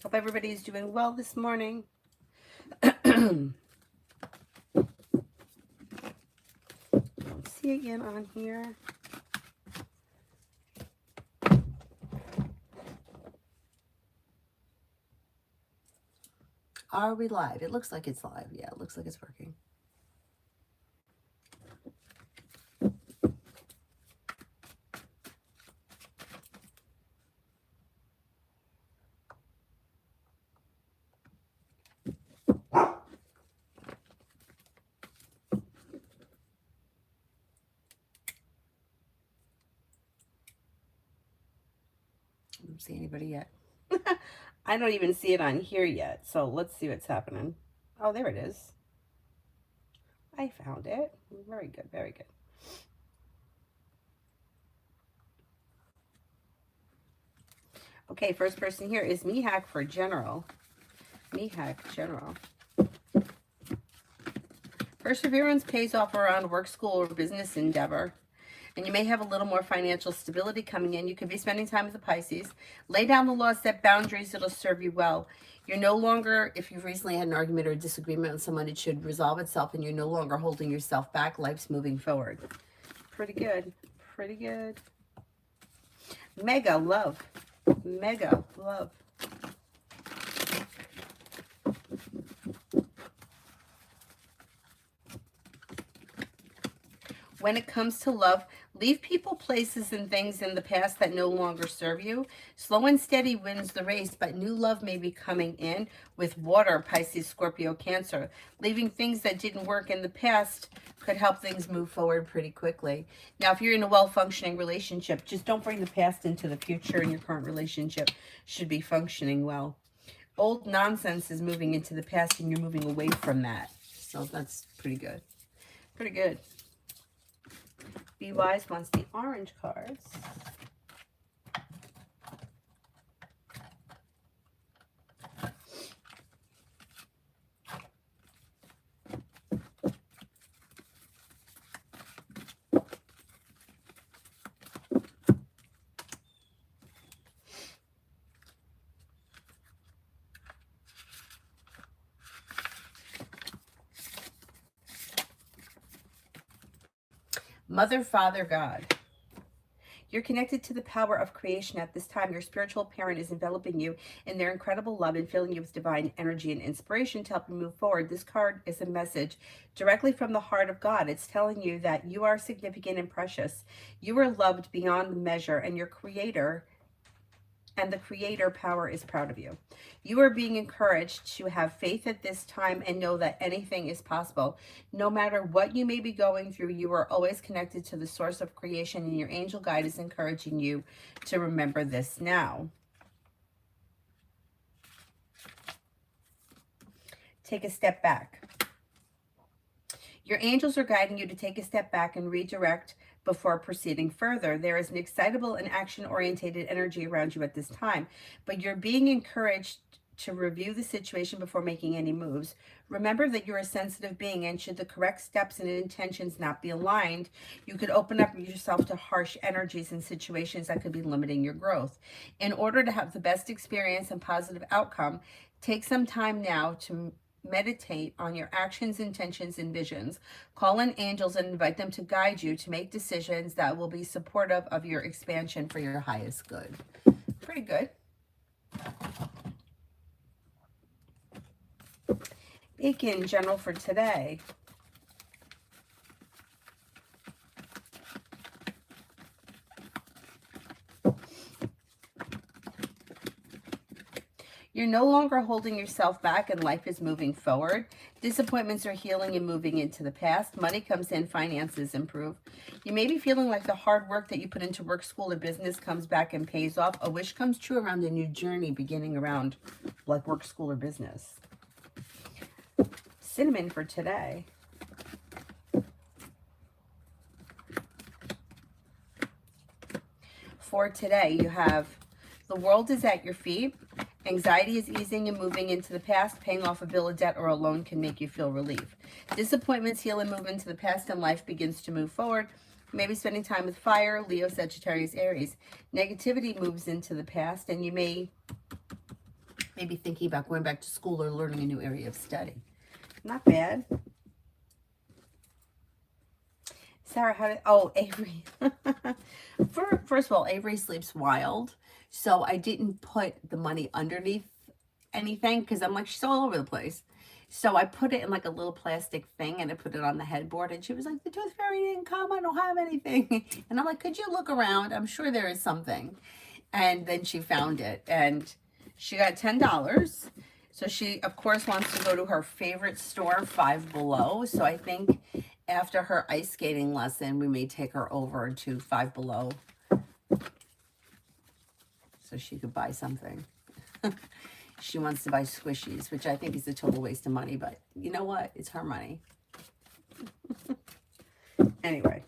Hope everybody's doing well this morning. Let's see again on here. Are we live? It looks like it's live. Yeah, it looks like it's working. I don't see anybody yet. I don't even see it on here yet. So let's see what's happening. Oh, there it is. I found it. Very good. Very good. Okay, first person here is Mihak for General. Mihak, General. Perseverance pays off around work, school, or business endeavor. And you may have a little more financial stability coming in. You could be spending time with the Pisces. Lay down the law, set boundaries. It'll serve you well. You're no longer, if you've recently had an argument or a disagreement with someone, it should resolve itself and you're no longer holding yourself back. Life's moving forward. Pretty good. Pretty good. Mega love. Mega love. When it comes to love, leave people, places, and things in the past that no longer serve you. Slow and steady wins the race, but new love may be coming in with water, Pisces, Scorpio, Cancer. Leaving things that didn't work in the past could help things move forward pretty quickly. Now, if you're in a well-functioning relationship, just don't bring the past into the future, and your current relationship should be functioning well. Old nonsense is moving into the past, and you're moving away from that. So that's pretty good. Pretty good. Be Wise wants the orange cards. Mother, Father, God. You're connected to the power of creation at this time. Your spiritual parent is enveloping you in their incredible love and filling you with divine energy and inspiration to help you move forward. This card is a message directly from the heart of God. It's telling you that you are significant and precious. You are loved beyond measure, and your creator and the creator power is proud of you. You are being encouraged to have faith at this time and know that anything is possible. No matter what you may be going through, you are always connected to the source of creation, and your angel guide is encouraging you to remember this now. Take a step back. Your angels are guiding you to take a step back and redirect before proceeding further. There is an excitable and action-oriented energy around you at this time, but you're being encouraged to review the situation before making any moves. Remember that you're a sensitive being, and should the correct steps and intentions not be aligned, you could open up yourself to harsh energies and situations that could be limiting your growth. In order to have the best experience and positive outcome, take some time now to meditate on your actions, intentions, and visions. Call in angels and invite them to guide you to make decisions that will be supportive of your expansion for your highest good. Pretty good. Bacon, General, for today. You're no longer holding yourself back, and life is moving forward. Disappointments are healing and moving into the past. Money comes in, finances improve. You may be feeling like the hard work that you put into work, school, or business comes back and pays off. A wish comes true around a new journey beginning around like work, school, or business. Cinnamon for today. For today, you have the world is at your feet. Anxiety is easing and moving into the past. Paying off a bill of debt or a loan can make you feel relief. Disappointments heal and move into the past, and life begins to move forward. Maybe spending time with fire, Leo, Sagittarius, Aries. Negativity moves into the past, and you may Maybe thinking about going back to school or learning a new area of study. Not bad. Sarah, how did, oh, Avery. First of all, Avery sleeps wild. So I didn't put the money underneath anything because I'm like, she's all over the place. So I put it in like a little plastic thing and I put it on the headboard. And she was like, the tooth fairy didn't come. I don't have anything. And I'm like, could you look around? I'm sure there is something. And then she found it and she got $10. So she, of course, wants to go to her favorite store, Five Below. So I think after her ice skating lesson, we may take her over to Five Below so she could buy something. She wants to buy squishies, which I think is a total waste of money, but you know what? It's her money. Anyway.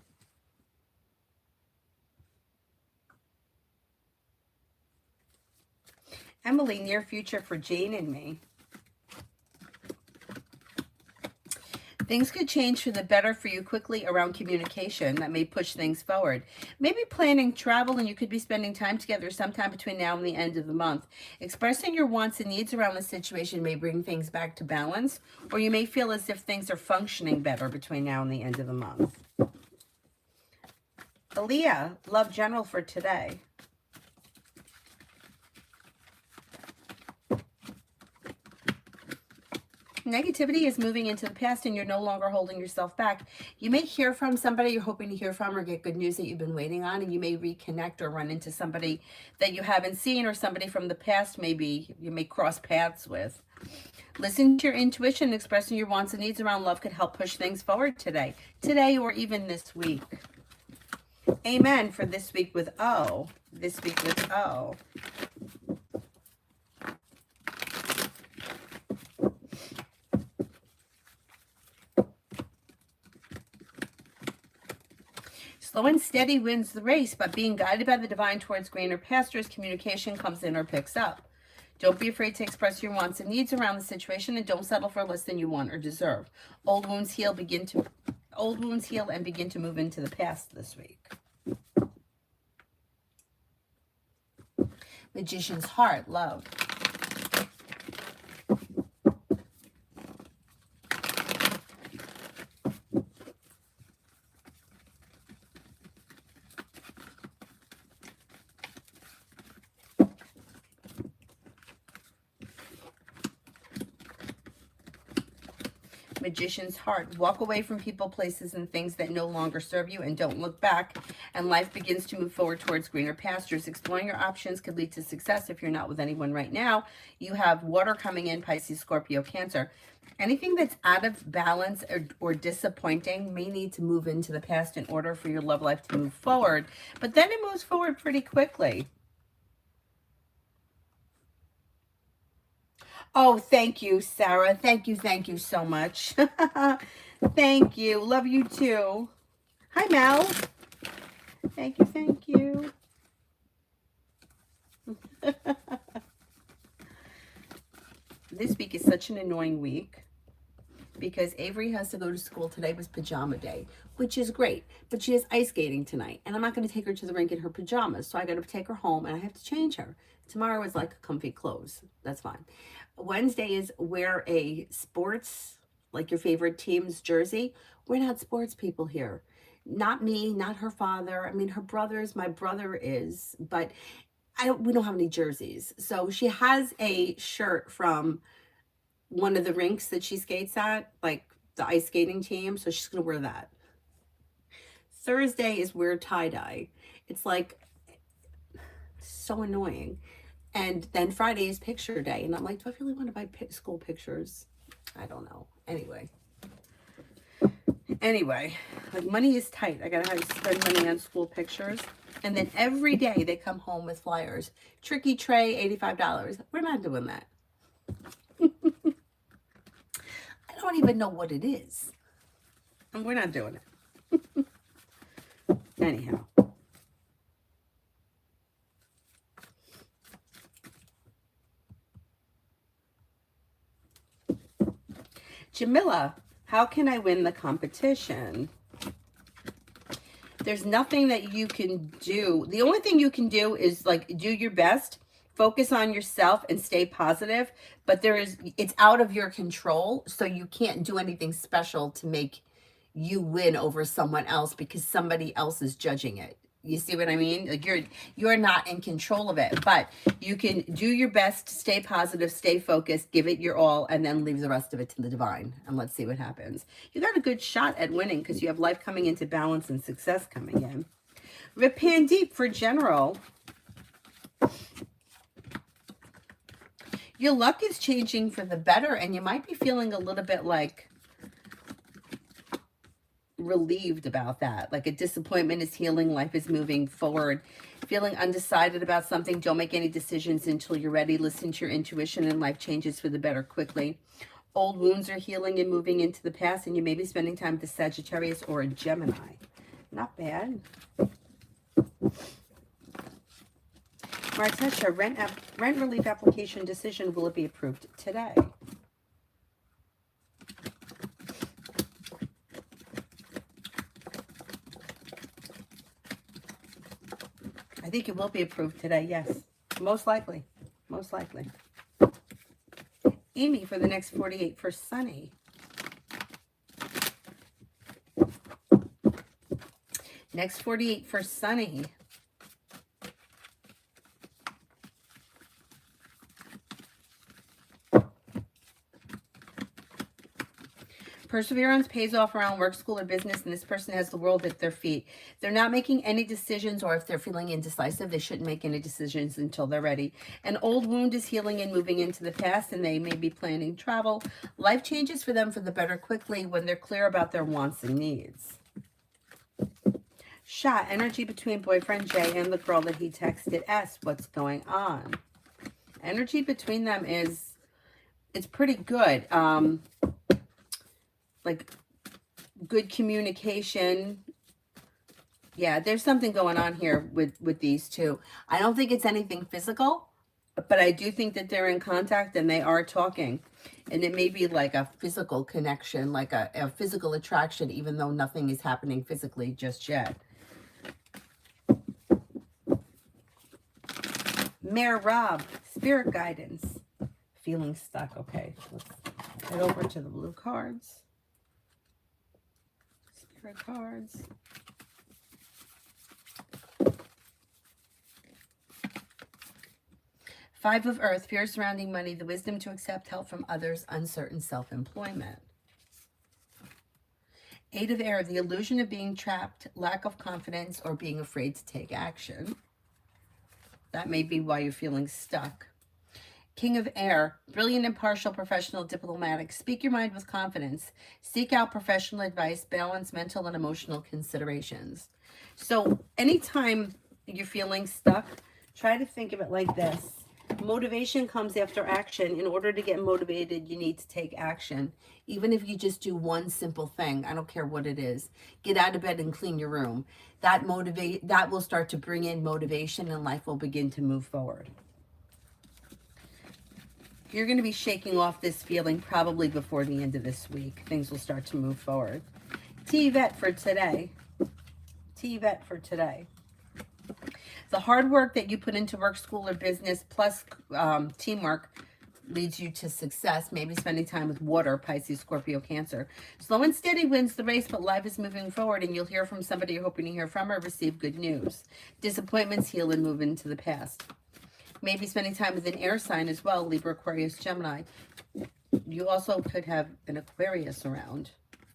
Emily, near future for Jane and me. Things could change for the better for you quickly around communication that may push things forward. Maybe planning travel and you could be spending time together sometime between now and the end of the month. Expressing your wants and needs around the situation may bring things back to balance, or you may feel as if things are functioning better between now and the end of the month. Aaliyah, love general for today. Negativity is moving into the past and you're no longer holding yourself back. You may hear from somebody you're hoping to hear from or get good news that you've been waiting on, and you may reconnect or run into somebody that you haven't seen or somebody from the past maybe you may cross paths with. Listening to your intuition and expressing your wants and needs around love could help push things forward today or even this week. Amen for this week with O. This week with O. Slow and steady wins the race, but being guided by the divine towards greener pastures, communication comes in or picks up. Don't be afraid to express your wants and needs around the situation, and don't settle for less than you want or deserve. Old wounds heal and begin to move into the past this week. Magician's heart, love. Magician's heart. Walk away from people, places, and things that no longer serve you, and don't look back, and life begins to move forward towards greener pastures. Exploring your options could lead to success if you're not with anyone right now. You have water coming in, Pisces, Scorpio, Cancer. Anything that's out of balance or disappointing may need to move into the past in order for your love life to move forward, but then it moves forward pretty quickly. Oh, thank you, Sarah. Thank you so much. Thank you. Love you too. Hi, Mel. Thank you. This week is such an annoying week because Avery has to go to school. Today was pajama day, which is great, but she has ice skating tonight, and I'm not going to take her to the rink in her pajamas, so I got to take her home, and I have to change her. Tomorrow is like comfy clothes. That's fine. Wednesday is wear a sports, like your favorite team's jersey. We're not sports people here. Not me, not her father. I mean, her brothers, my brother is, but we don't have any jerseys. So she has a shirt from one of the rinks that she skates at, like the ice skating team. So she's going to wear that. Thursday is wear tie-dye. It's like so annoying. And then Friday is picture day. And I'm like, do I really want to buy school pictures? I don't know. Anyway, like money is tight. I got to spend money on school pictures. And then every day they come home with flyers. Tricky tray, $85. We're not doing that. I don't even know what it is. And we're not doing it. Anyhow. Jamila, how can I win the competition? There's nothing that you can do. The only thing you can do is like do your best Focus on yourself and stay positive, but it's out of your control, so you can't do anything special to make you win over someone else because somebody else is judging it. You see what I mean? Like you're not in control of it, but you can do your best, stay positive, stay focused, give it your all, and then leave the rest of it to the divine. And let's see what happens. You got a good shot at winning because you have life coming into balance and success coming in. Rip Deep for general. Your luck is changing for the better, and you might be feeling a little bit like relieved about that. Like a disappointment is healing, life is moving forward. Feeling undecided about something, don't make any decisions until you're ready. Listen to your intuition, and life changes for the better quickly. Old wounds are healing and moving into the past, and you may be spending time with a Sagittarius or a Gemini. Not bad. Martesha, rent relief application decision, will it be approved today? I think it will be approved today, yes. Most likely. Most likely. Amy for the next 48 for Sunny. Next 48 for Sunny. Perseverance pays off around work, school, or business, and this person has the world at their feet. They're not making any decisions, or if they're feeling indecisive, they shouldn't make any decisions until they're ready. An old wound is healing and moving into the past, and they may be planning travel. Life changes for them for the better quickly when they're clear about their wants and needs. Shot, energy between boyfriend Jay and the girl that he texted S. What's going on? Energy between them it's pretty good. Like good communication. Yeah, there's something going on here with these two. I don't think it's anything physical, but I do think that they're in contact and they are talking. And it may be like a physical connection, like a physical attraction, even though nothing is happening physically just yet. Mayor Rob, spirit guidance. Feeling stuck. Okay, let's head over to the blue cards. Spirit cards. Five of Earth, fear surrounding money, the wisdom to accept help from others, uncertain self-employment. Eight of Air, the illusion of being trapped, lack of confidence, or being afraid to take action. That may be why you're feeling stuck. King of Air, brilliant, impartial, professional, diplomatic. Speak your mind with confidence. Seek out professional advice. Balance mental and emotional considerations. So anytime you're feeling stuck, try to think of it like this. Motivation comes after action. In order to get motivated, you need to take action. Even if you just do one simple thing, I don't care what it is. Get out of bed and clean your room. That will start to bring in motivation, and life will begin to move forward. You're going to be shaking off this feeling probably before the end of this week. Things will start to move forward. T-Vet for today. T-Vet for today. The hard work that you put into work, school, or business, plus teamwork, leads you to success. Maybe spending time with water, Pisces, Scorpio, Cancer. Slow and steady wins the race, but life is moving forward, and you'll hear from somebody you're hoping to hear from or receive good news. Disappointments heal and move into the past. Maybe spending time with an air sign as well, Libra, Aquarius, Gemini. You also could have an Aquarius around.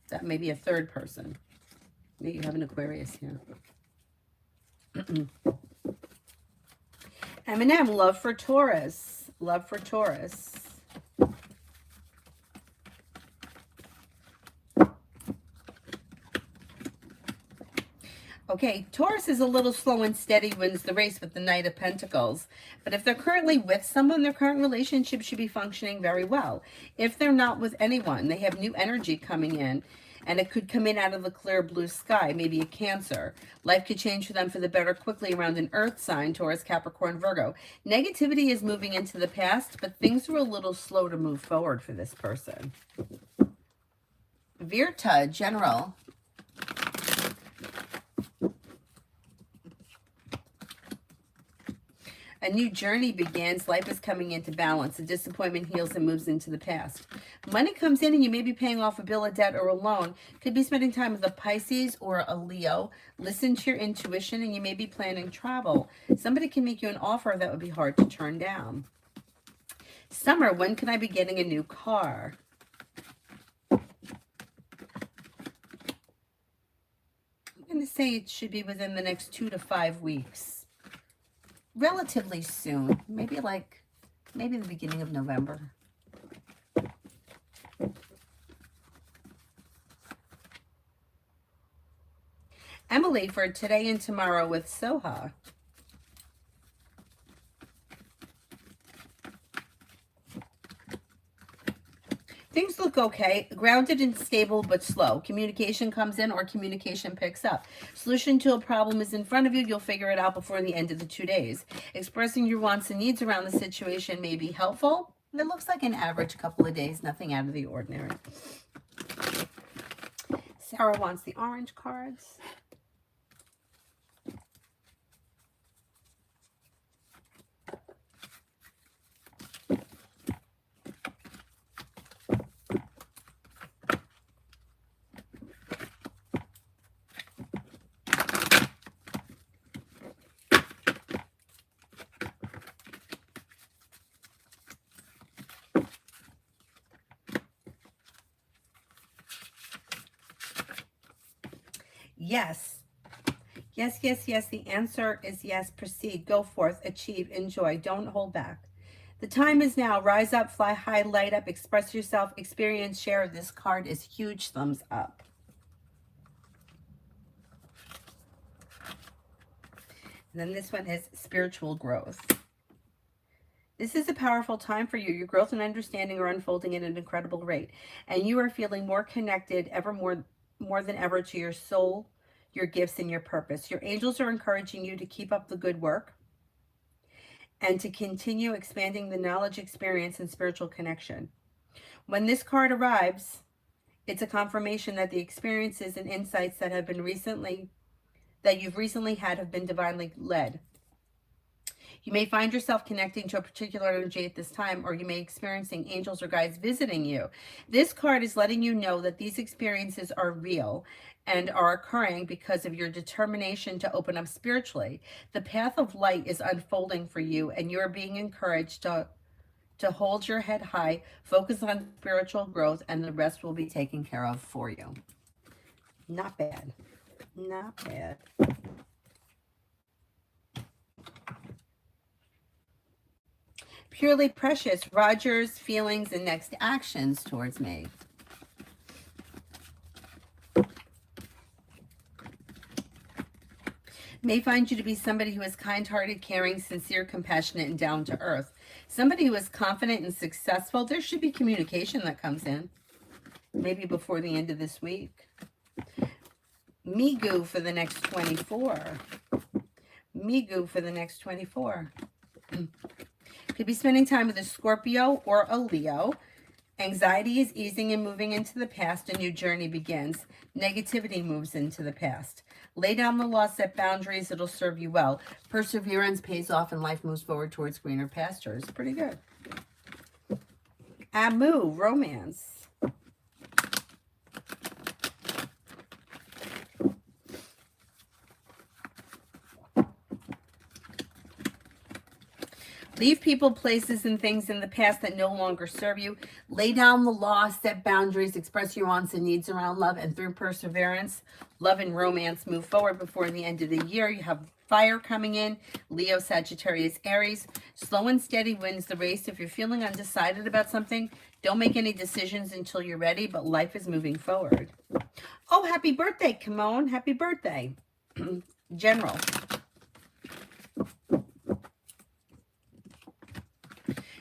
That may be a third person. Maybe you have an Aquarius here. Eminem, love for Taurus. Love for Taurus. Okay, Taurus is a little slow and steady, wins the race with the Knight of Pentacles. But if they're currently with someone, their current relationship should be functioning very well. If they're not with anyone, they have new energy coming in, and it could come in out of the clear blue sky, maybe a Cancer. Life could change for them for the better quickly around an Earth sign, Taurus, Capricorn, Virgo. Negativity is moving into the past, but things are a little slow to move forward for this person. Virta, General. A new journey begins. Life is coming into balance. A disappointment heals and moves into the past. Money comes in and you may be paying off a bill of debt or a loan. Could be spending time with a Pisces or a Leo. Listen to your intuition and you may be planning travel. Somebody can make you an offer that would be hard to turn down. Summer, when can I be getting a new car? I'm going to say it should be within the next 2 to 5 weeks. Relatively soon. Maybe the beginning of November. Emily, for today and tomorrow with Soha. Things look okay, grounded and stable but slow. Communication comes in or communication picks up. Solution to a problem is in front of you. You'll figure it out before the end of the 2 days. Expressing your wants and needs around the situation may be helpful. It looks like an average couple of days, nothing out of the ordinary. Sarah wants the orange cards. Yes. Yes, yes, yes. The answer is yes. Proceed. Go forth. Achieve. Enjoy. Don't hold back. The time is now. Rise up, fly high, light up, express yourself, experience, share. This card is huge. Thumbs up. And then this one is spiritual growth. This is a powerful time for you. Your growth and understanding are unfolding at an incredible rate. And you are feeling more connected, more than ever, to your soul, your gifts, and your purpose. Your angels are encouraging you to keep up the good work and to continue expanding the knowledge, experience, and spiritual connection. When this card arrives, it's a confirmation that the experiences and insights that you've recently had have been divinely led. You may find yourself connecting to a particular energy at this time, or you may be experiencing angels or guides visiting you. This card is letting you know that these experiences are real and are occurring because of your determination to open up spiritually. The path of light is unfolding for you, and you're being encouraged to hold your head high, focus on spiritual growth, and the rest will be taken care of for you. Not bad. Not bad. Purely precious, Roger's feelings and next actions towards me. May find you to be somebody who is kind-hearted, caring, sincere, compassionate, and down to earth. Somebody who is confident and successful. There should be communication that comes in, maybe before the end of this week. Migu for the next 24. Migu for the next 24. Could be spending time with a Scorpio or a Leo. Anxiety is easing and moving into the past. A new journey begins. Negativity moves into the past. Lay down the law, set boundaries. It'll serve you well. Perseverance pays off and life moves forward towards greener pastures. Pretty good. Amu, romance. Leave people, places, and things in the past that no longer serve you. Lay down the law, set boundaries, express your wants and needs around love, and through perseverance, love and romance move forward before the end of the year. You have fire coming in, Leo, Sagittarius, Aries. Slow and steady wins the race. If you're feeling undecided about something, don't make any decisions until you're ready, but life is moving forward. Oh, happy birthday, Kimon. Happy birthday. General.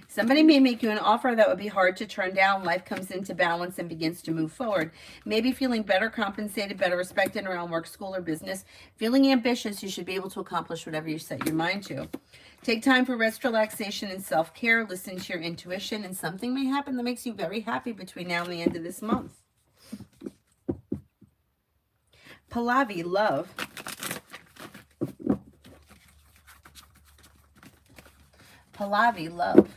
Somebody may make you an offer that would be hard to turn down. Life comes into balance and begins to move forward. Maybe feeling better compensated, better respected around work, school, or business. Feeling ambitious, you should be able to accomplish whatever you set your mind to. Take time for rest, relaxation, and self-care. Listen to your intuition, and something may happen that makes you very happy between now and the end of this month. Pallavi, love. Pallavi, love.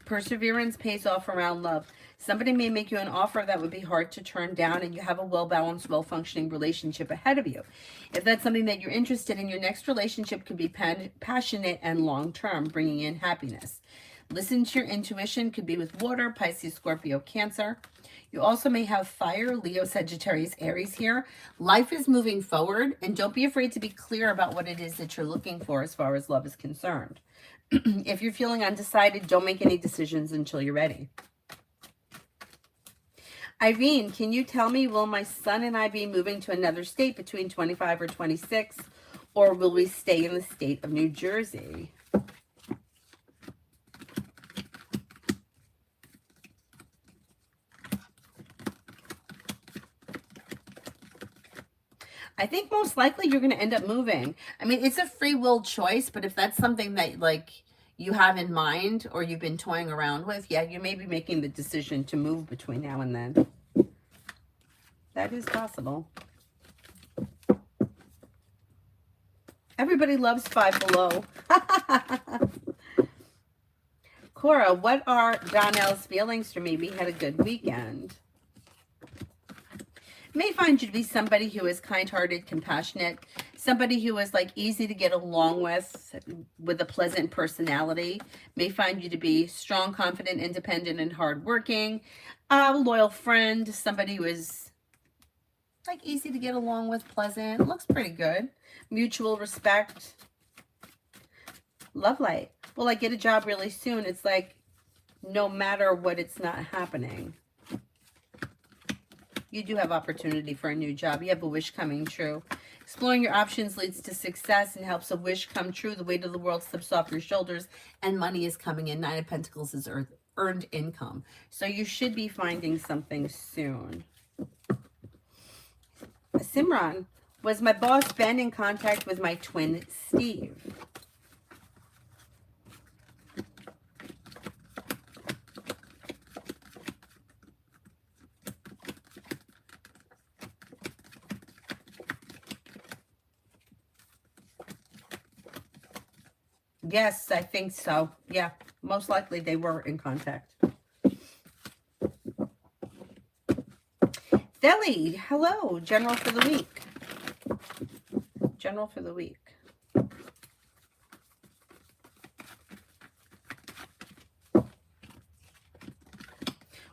Perseverance pays off around love. Somebody may make you an offer that would be hard to turn down, and you have a well-balanced, well-functioning relationship ahead of you. If that's something that you're interested in, your next relationship could be passionate and long-term, bringing in happiness. Listen to your intuition, could be with water, Pisces, Scorpio, Cancer. You also may have fire, Leo, Sagittarius, Aries here. Life is moving forward, and don't be afraid to be clear about what it is that you're looking for as far as love is concerned. If you're feeling undecided, don't make any decisions until you're ready. Irene, can you tell me, will my son and I be moving to another state between 25 or 26, or will we stay in the state of New Jersey? I think most likely you're going to end up moving. I mean, it's a free will choice, but if that's something that like you have in mind or you've been toying around with, yeah, you may be making the decision to move between now and then. That is possible. Everybody loves Five Below. Cora, what are Donnell's feelings for me? We had a good weekend. May find you to be somebody who is kind-hearted, compassionate, somebody who is like easy to get along with a pleasant personality. May find you to be strong, confident, independent, and hardworking. A loyal friend, somebody who is like easy to get along with, pleasant, looks pretty good. Mutual respect. Love light. Will I get a job really soon? It's like no matter what, it's not happening. You do have opportunity for a new job. You have a wish coming true. Exploring your options leads to success and helps a wish come true. The weight of the world slips off your shoulders and money is coming in. Nine of Pentacles is earned income. So you should be finding something soon. Simran, was my boss Ben in contact with my twin Steve? Yes, I think so. Yeah, most likely they were in contact. Deli, hello. General for the week. General for the week.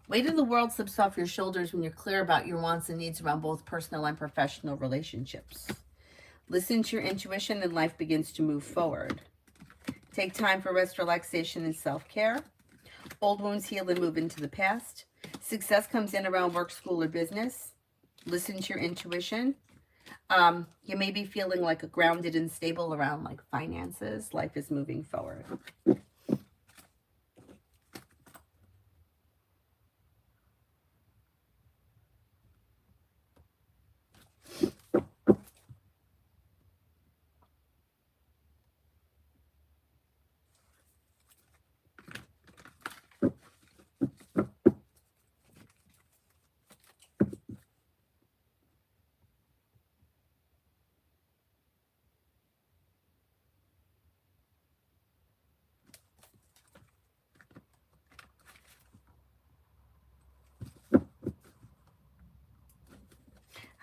Weight of the world slips off your shoulders when you're clear about your wants and needs around both personal and professional relationships. Listen to your intuition and life begins to move forward. Take time for rest, relaxation, and self-care. Old wounds heal and move into the past. Success comes in around work, school, or business. Listen to your intuition. You may be feeling like grounded and stable around like finances. Life is moving forward.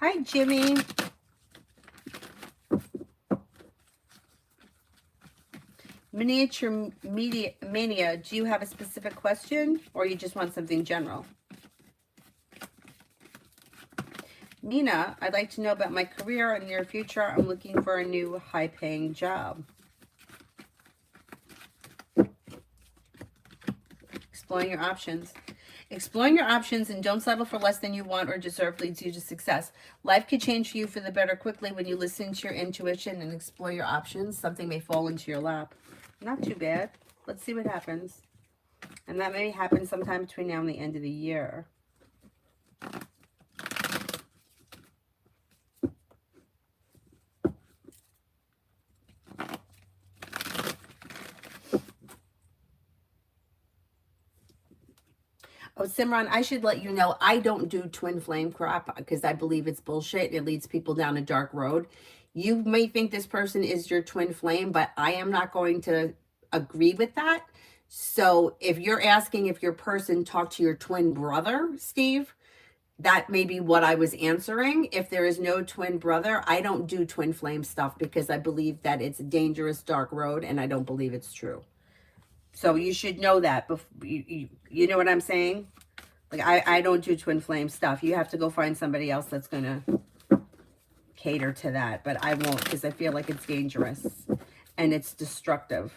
Hi, Jimmy. Miniature Mania, do you have a specific question or you just want something general? Nina, I'd like to know about my career and near future. I'm looking for a new high-paying job. Exploring your options. Exploring your options and don't settle for less than you want or deserve leads you to success. Life could change for you for the better quickly when you listen to your intuition and explore your options. Something may fall into your lap. Not too bad. Let's see what happens. And that may happen sometime between now and the end of the year. Oh, Simran, I should let you know, I don't do twin flame crap because I believe it's bullshit. It leads people down a dark road. You may think this person is your twin flame, but I am not going to agree with that. So if you're asking if your person talked to your twin brother, Steve, that may be what I was answering. If there is no twin brother, I don't do twin flame stuff because I believe that it's a dangerous, dark road, and I don't believe it's true. So you should know that. You know what I'm saying? Like, I don't do twin flame stuff. You have to go find somebody else that's going to cater to that. But I won't, because I feel like it's dangerous and it's destructive.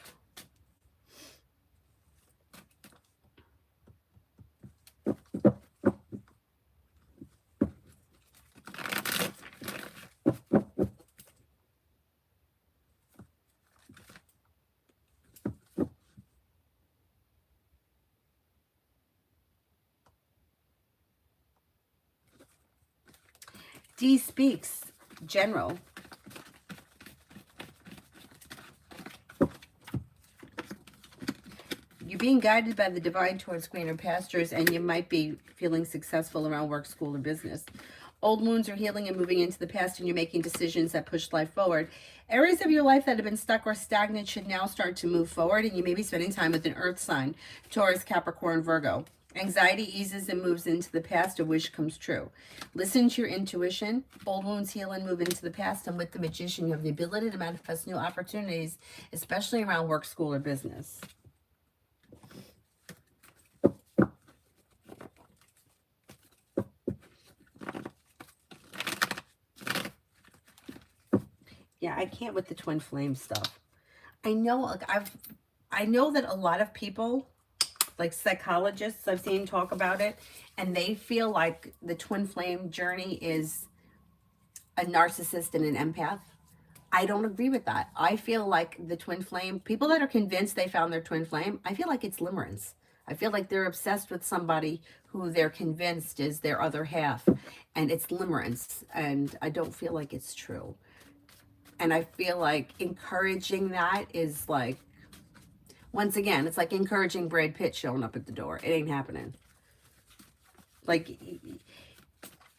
D speaks, General. You're being guided by the divine towards greener pastures, and you might be feeling successful around work, school, or business. Old wounds are healing and moving into the past, and you're making decisions that push life forward. Areas of your life that have been stuck or stagnant should now start to move forward, and you may be spending time with an earth sign, Taurus, Capricorn, Virgo. Anxiety eases and moves into the past. A wish comes true. Listen to your intuition. Old wounds heal and move into the past. And with the Magician, you have the ability to manifest new opportunities, especially around work, school, or business. Yeah, I can't with the twin flame stuff. I know, like I know that a lot of people, like psychologists I've seen talk about it, and they feel like the twin flame journey is a narcissist and an empath. I don't agree with that. I feel like the twin flame, people that are convinced they found their twin flame, I feel like it's limerence. I feel like they're obsessed with somebody who they're convinced is their other half, and it's limerence, and I don't feel like it's true. And I feel like encouraging that is like, once again, it's like encouraging Brad Pitt showing up at the door. It ain't happening. Like,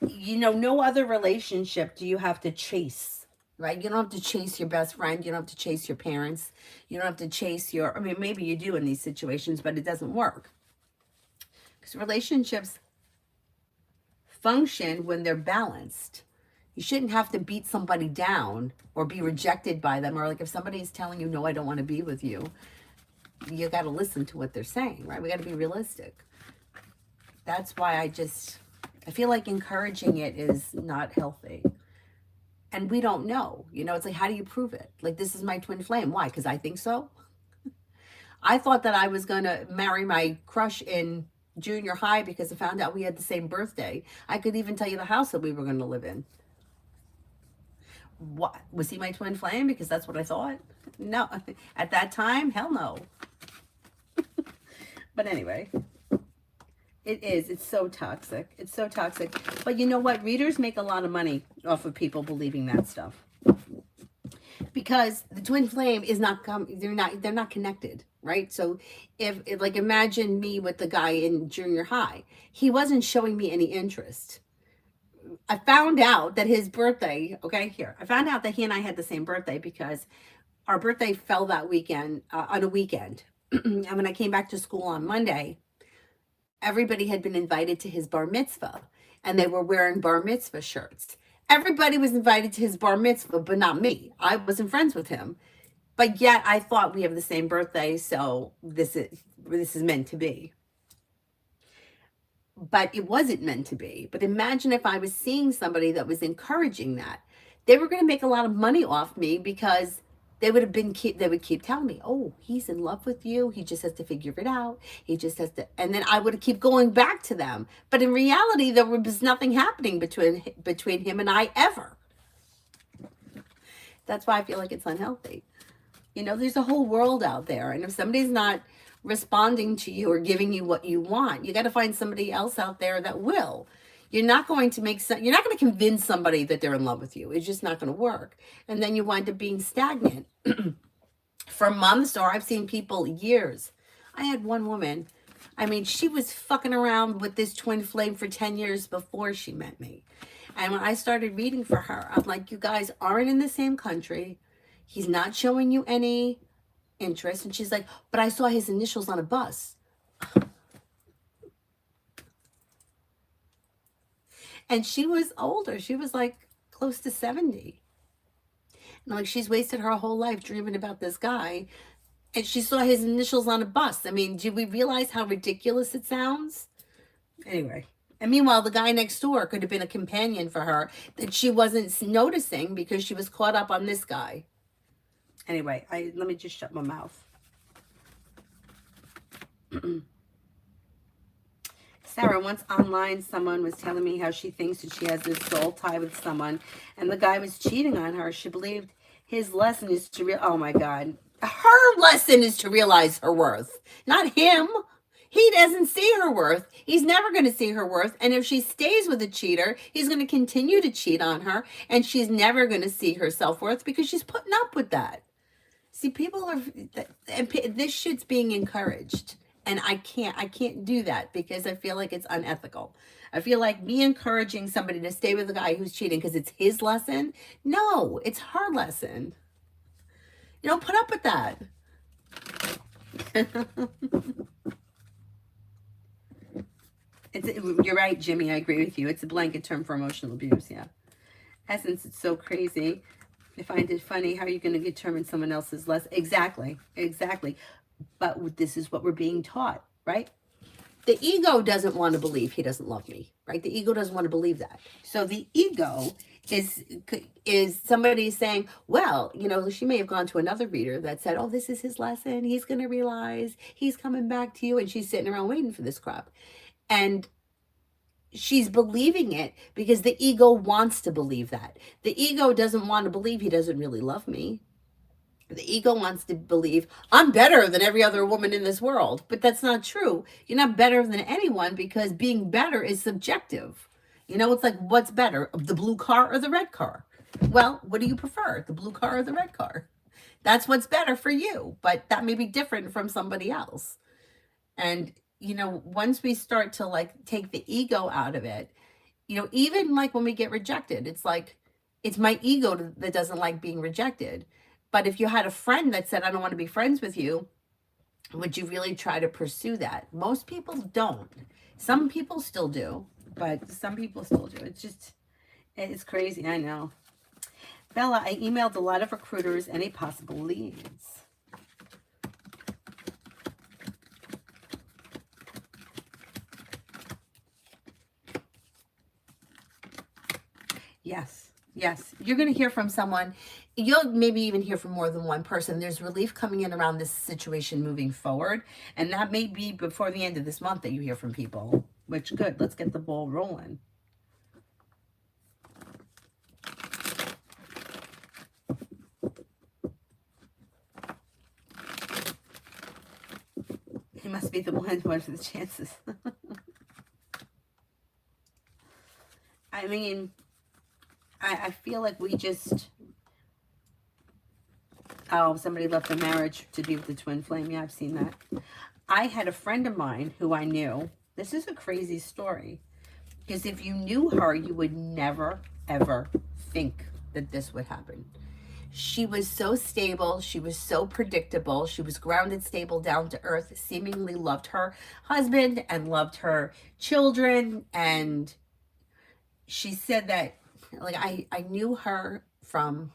you know, no other relationship do you have to chase, right? You don't have to chase your best friend. You don't have to chase your parents. You don't have to chase your, I mean, maybe you do in these situations, but it doesn't work. Because relationships function when they're balanced. You shouldn't have to beat somebody down or be rejected by them. Or like if somebody is telling you, no, I don't want to be with you, you got to listen to what they're saying, right? We got to be realistic. That's why I feel like encouraging it is not healthy. And we don't know, you know, it's like, how do you prove it? Like, this is my twin flame. Why? Because I think so. I thought that I was going to marry my crush in junior high because I found out we had the same birthday. I could even tell you the house that we were going to live in. What, was he my twin flame? Because that's what I thought. No, at that time, hell no. But anyway, it's so toxic. It's so toxic. But you know what? Readers make a lot of money off of people believing that stuff. Because the twin flame is not they're not connected, right? So if like, imagine me with the guy in junior high. He wasn't showing me any interest. I found out that his birthday, I found out that he and I had the same birthday because our birthday fell that weekend, on a weekend. And when I came back to school on Monday, everybody had been invited to his bar mitzvah, and they were wearing bar mitzvah shirts. Everybody was invited to his bar mitzvah, but not me. I wasn't friends with him. But yet I thought we have the same birthday, so this is meant to be. But it wasn't meant to be. But imagine if I was seeing somebody that was encouraging that. They were going to make a lot of money off me because they would keep telling me, oh, he's in love with you. He just has to figure it out. He just has to, and then I would keep going back to them. But in reality, there was nothing happening between him and I ever. That's why I feel like it's unhealthy. You know, there's a whole world out there. And if somebody's not responding to you or giving you what you want, you got to find somebody else out there that will. You're not going to convince somebody that they're in love with you. It's just not going to work. And then you wind up being stagnant for months, or I've seen people years. I had one woman, I mean, she was fucking around with this twin flame for 10 years before she met me. And when I started reading for her, I'm like, you guys aren't in the same country. He's not showing you any interest. And she's like, but I saw his initials on a bus. And she was older. She was like close to 70. And like, she's wasted her whole life dreaming about this guy. And she saw his initials on a bus. I mean, do we realize how ridiculous it sounds? Anyway. And meanwhile, the guy next door could have been a companion for her that she wasn't noticing because she was caught up on this guy. Anyway, let me just shut my mouth. Sarah, once online, someone was telling me how she thinks that she has this soul tie with someone, and the guy was cheating on her. She believed his lesson is to oh my God. Her lesson is to realize her worth, not him. He doesn't see her worth. He's never going to see her worth. And if she stays with a cheater, he's going to continue to cheat on her, and she's never going to see her self-worth because she's putting up with that. See, people are, this shit's being encouraged. And I can't do that because I feel like it's unethical. I feel like me encouraging somebody to stay with a guy who's cheating because it's his lesson. No, it's her lesson. You don't put up with that. You're right, Jimmy. I agree with you. It's a blanket term for emotional abuse. Yeah. Essence, it's so crazy. I find it funny. How are you going to determine someone else's lesson? Exactly. But this is what we're being taught, right? The ego doesn't want to believe he doesn't love me, right? The ego doesn't want to believe that. So the ego is somebody saying, well, you know, she may have gone to another reader that said, oh, this is his lesson. He's going to realize he's coming back to you. And she's sitting around waiting for this crap. And she's believing it because the ego wants to believe that. The ego doesn't want to believe he doesn't really love me. The ego wants to believe I'm better than every other woman in this world, but that's not true. You're not better than anyone because being better is subjective. You know, it's like, what's better, the blue car or the red car? Well, what do you prefer, the blue car or the red car? That's what's better for you, but that may be different from somebody else. And, you know, once we start to like take the ego out of it, you know, even like when we get rejected, it's like, it's my ego that doesn't like being rejected. But if you had a friend that said, I don't want to be friends with you, would you really try to pursue that? Most people don't. Some people still do, but some people still do. It's crazy. I know. Bella, I emailed a lot of recruiters any possible leads. Yes. You're going to hear from someone. You'll maybe even hear from more than one person. There's relief coming in around this situation moving forward. And that may be before the end of this month that you hear from people, which good. Let's get the ball rolling. He must be the one. What are the chances? I mean, I feel like we just... Oh, somebody left their marriage to be with the twin flame. Yeah, I've seen that. I had a friend of mine who I knew. This is a crazy story. Because if you knew her, you would never, ever think that this would happen. She was so stable. She was so predictable. She was grounded, stable, down to earth, seemingly loved her husband and loved her children. And she said that, like, I knew her from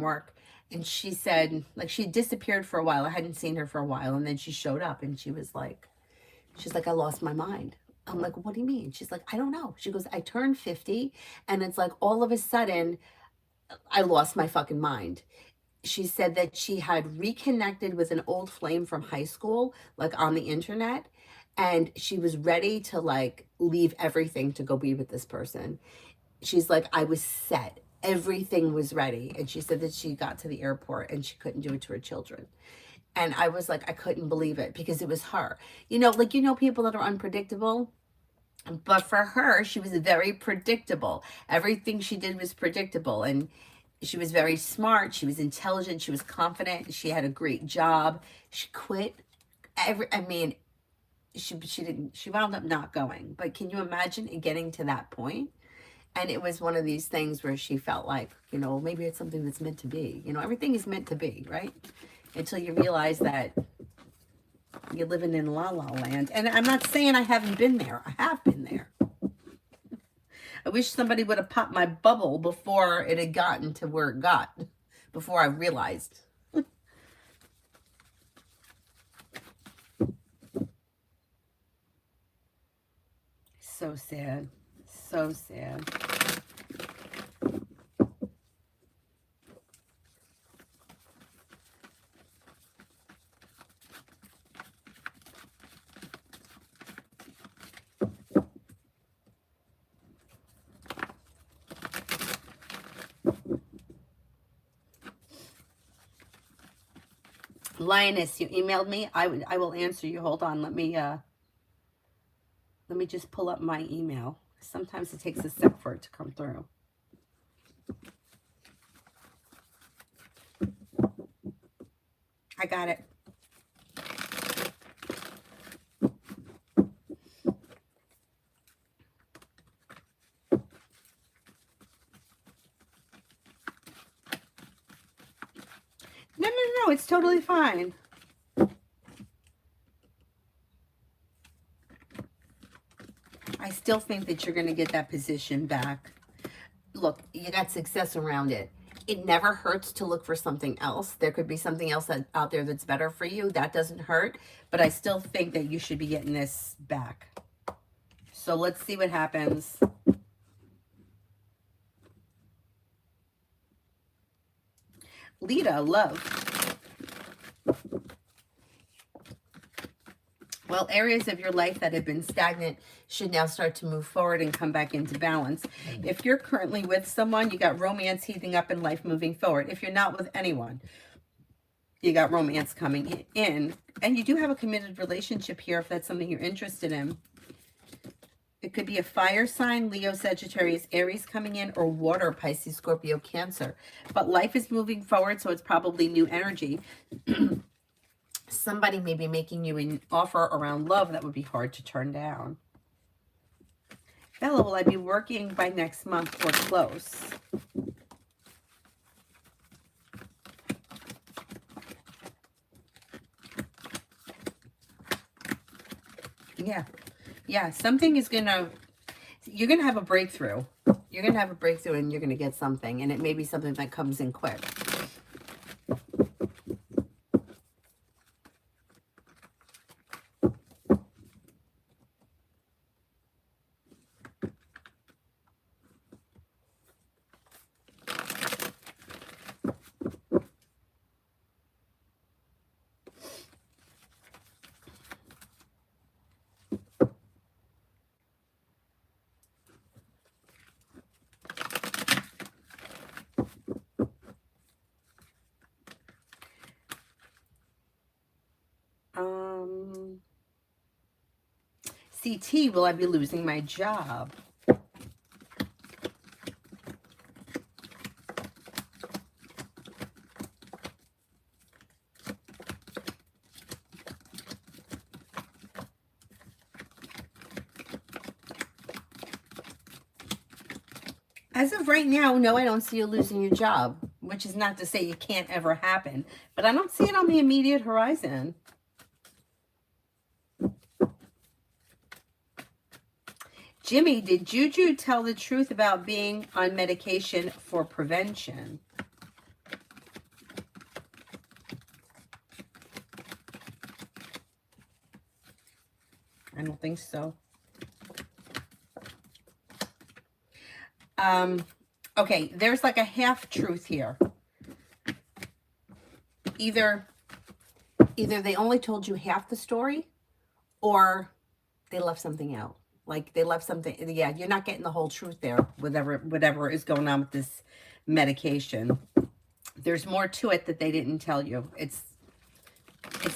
work, and she said, like, she disappeared for a while. I hadn't seen her for a while, and then she showed up, and she's like, I lost my mind. I'm like, what do you mean? She's like, I don't know. She goes, I turned 50, and it's like all of a sudden, I lost my fucking mind. She said that she had reconnected with an old flame from high school, like on the internet, and she was ready to like leave everything to go be with this person. She's like, I was set. Everything was ready. And she said that she got to the airport and she couldn't do it to her children. And I was like, I couldn't believe it because it was her. You know, like, you know, people that are unpredictable. But for her, she was very predictable. Everything she did was predictable. And she was very smart. She was intelligent. She was confident. She had a great job. She quit. she wound up not going. But can you imagine it getting to that point? And it was one of these things where she felt like, you know, maybe it's something that's meant to be. You know, everything is meant to be, right? Until you realize that you're living in la la land. And I'm not saying I haven't been there. I have been there. I wish somebody would have popped my bubble before it had gotten to where it got, before I realized. So sad. So sad. Lioness, you emailed me. I will answer you. Hold on. Let me just pull up my email. Sometimes it takes a sec for it to come through. I got it. No, it's totally fine. I still think that you're going to get that position back. Look, you got success around it. It never hurts to look for something else. There could be something else out there that's better for you. That doesn't hurt. But I still think that you should be getting this back. So let's see what happens. Lita, love. Well, areas of your life that have been stagnant should now start to move forward and come back into balance. If you're currently with someone, you got romance heating up in life moving forward. If you're not with anyone, you got romance coming in. And you do have a committed relationship here if that's something you're interested in. It could be a fire sign, Leo, Sagittarius, Aries coming in, or water, Pisces, Scorpio, Cancer. But life is moving forward, so it's probably new energy. Somebody may be making you an offer around love that would be hard to turn down. Bella, will I be working by next month or close? Yeah, something is you're going to have a breakthrough. You're going to have a breakthrough and you're going to get something. And it may be something that comes in quick. CT, will I be losing my job? As of right now, no, I don't see you losing your job, which is not to say it can't ever happen, but I don't see it on the immediate horizon. Jimmy, did Juju tell the truth about being on medication for prevention? I don't think so. Okay, there's like a half truth here. Either they only told you half the story, or they left something out. Like they left something. Yeah, you're not getting the whole truth there. Whatever is going on with this medication, there's more to it that they didn't tell you. It's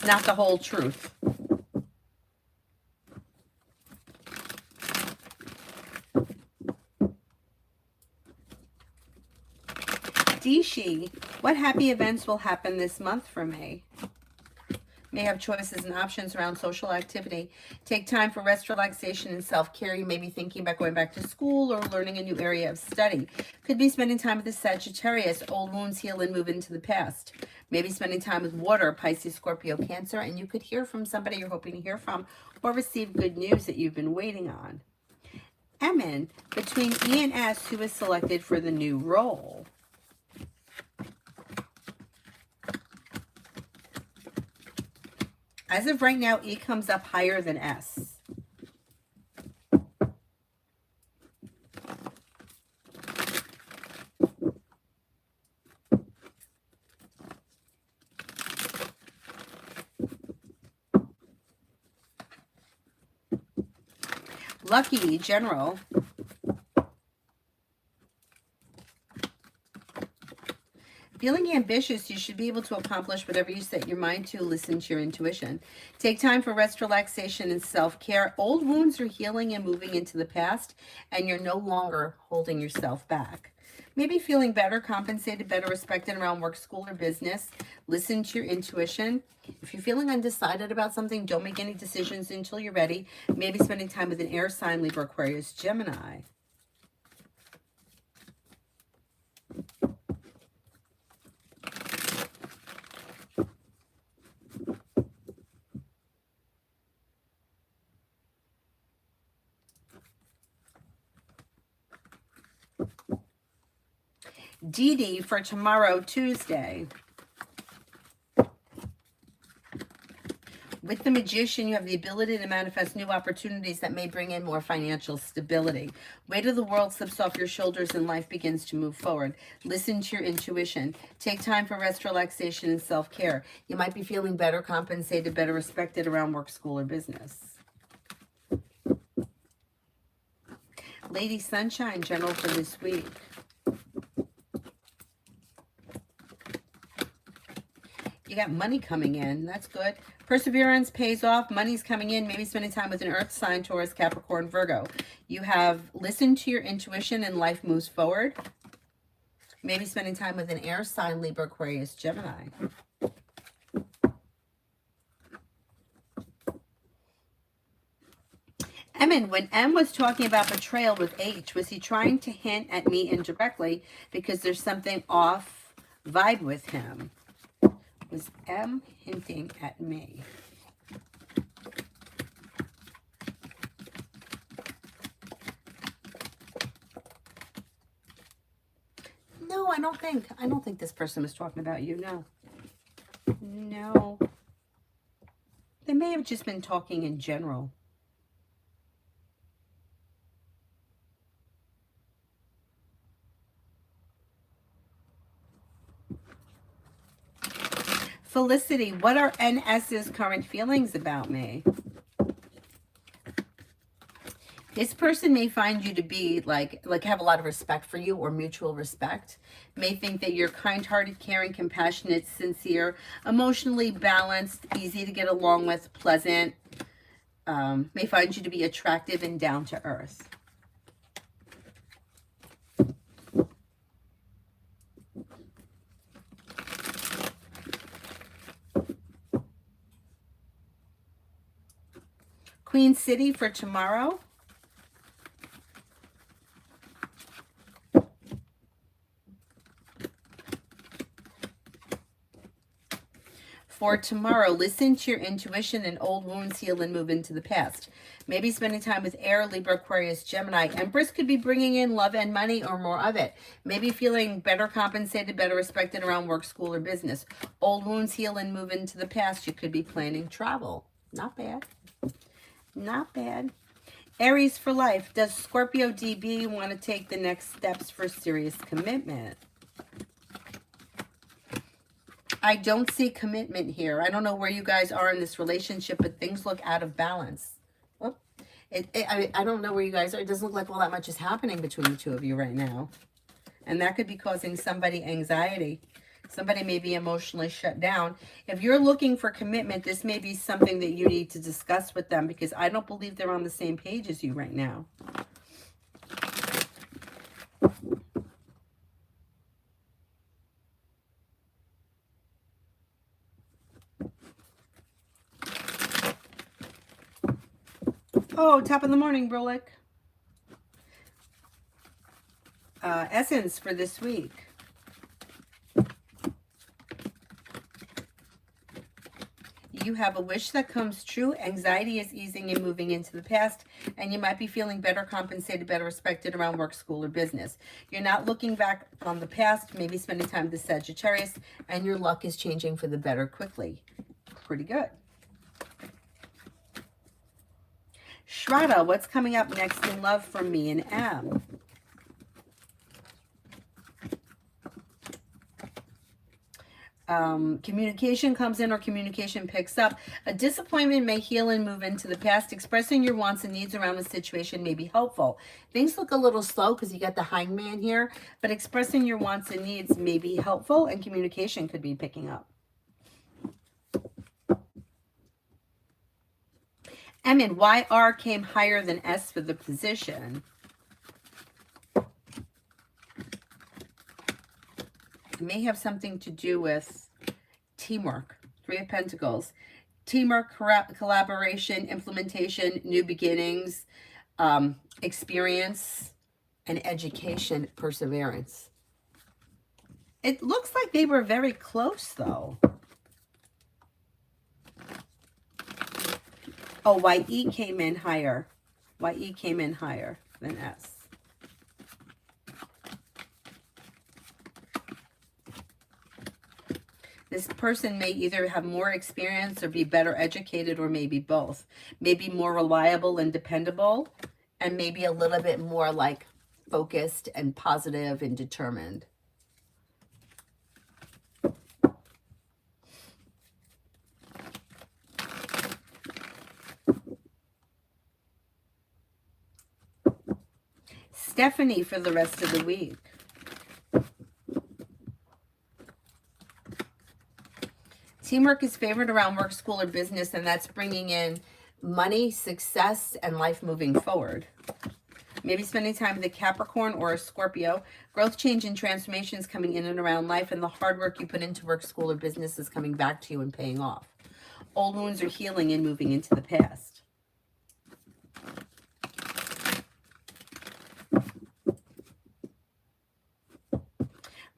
not the whole truth. Dishi, what happy events will happen this month for me? may have choices and options around social activity. Take time for rest, relaxation, and self-care. You may be thinking about going back to school or learning a new area of study. Could be spending time with the Sagittarius. Old wounds heal and move into the past. Maybe spending time with water, Pisces, Scorpio, Cancer, and you could hear from somebody you're hoping to hear from or receive good news that you've been waiting on. Emin, between E and S, who is selected for the new role? As of right now, E comes up higher than S. Lucky, General. Feeling ambitious, you should be able to accomplish whatever you set your mind to. Listen to your intuition. Take time for rest, relaxation, and self-care. Old wounds are healing and moving into the past, and you're no longer holding yourself back. Maybe feeling better, compensated, better respected around work, school, or business. Listen to your intuition. If you're feeling undecided about something, don't make any decisions until you're ready. Maybe spending time with an air sign, Libra, Aquarius, Gemini. Dee for tomorrow, Tuesday. With the Magician, you have the ability to manifest new opportunities that may bring in more financial stability. Weight of the world slips off your shoulders and life begins to move forward. Listen to your intuition. Take time for rest, relaxation, and self-care. You might be feeling better, compensated, better respected around work, school, or business. Lady Sunshine, General, for this week. You got money coming in. That's good. Perseverance pays off. Money's coming in. Maybe spending time with an earth sign, Taurus, Capricorn, Virgo. You have listened to your intuition and life moves forward. Maybe spending time with an air sign, Libra, Aquarius, Gemini. Emin, when M was talking about betrayal with H, was he trying to hint at me indirectly because there's something off vibe with him? Was M hinting at me? No, I don't think this person was talking about you. No. They may have just been talking in general. Felicity, what are NS's current feelings about me? This person may find you to be like have a lot of respect for you or mutual respect. May think that you're kind-hearted, caring, compassionate, sincere, emotionally balanced, easy to get along with, pleasant. May find you to be attractive and down to earth. Queen City for tomorrow. For tomorrow, listen to your intuition and old wounds heal and move into the past. Maybe spending time with Air, Libra, Aquarius, Gemini. Empress could be bringing in love and money or more of it. Maybe feeling better compensated, better respected around work, school, or business. Old wounds heal and move into the past. You could be planning travel. Not bad. Not bad. Aries for life. Does Scorpio DB want to take the next steps for serious commitment? I don't see commitment here. I don't know where you guys are in this relationship, but things look out of balance. Oh, I don't know where you guys are. It doesn't look like all that much is happening between the two of you right now. And that could be causing somebody anxiety. Somebody may be emotionally shut down. If you're looking for commitment, this may be something that you need to discuss with them because I don't believe they're on the same page as you right now. Oh, top of the morning, Brolick. Essence for this week. You have a wish that comes true. Anxiety is easing and moving into the past, and you might be feeling better compensated, better respected around work, school, or business. You're not looking back on the past, maybe spending time with the Sagittarius, and your luck is changing for the better quickly. Pretty good. Shraddha, what's coming up next in love for me and Am? Communication comes in or communication picks up. A disappointment may heal and move into the past. Expressing your wants and needs around the situation may be helpful. Things look a little slow because you got the hangman here, but expressing your wants and needs may be helpful, and communication could be picking up. Emin, why R came higher than S for the position? It may have something to do with teamwork. Three of Pentacles. Teamwork, collaboration, implementation, new beginnings, experience, and education, perseverance. It looks like they were very close, though. Oh, YE came in higher. YE came in higher than S. This person may either have more experience or be better educated, or maybe both. Maybe more reliable and dependable, and maybe a little bit more like focused and positive and determined. Stephanie for the rest of the week. Teamwork is favored around work, school, or business, and that's bringing in money, success, and life moving forward. Maybe spending time with a Capricorn or a Scorpio. Growth, change, and transformations coming in and around life, and the hard work you put into work, school, or business is coming back to you and paying off. Old wounds are healing and moving into the past.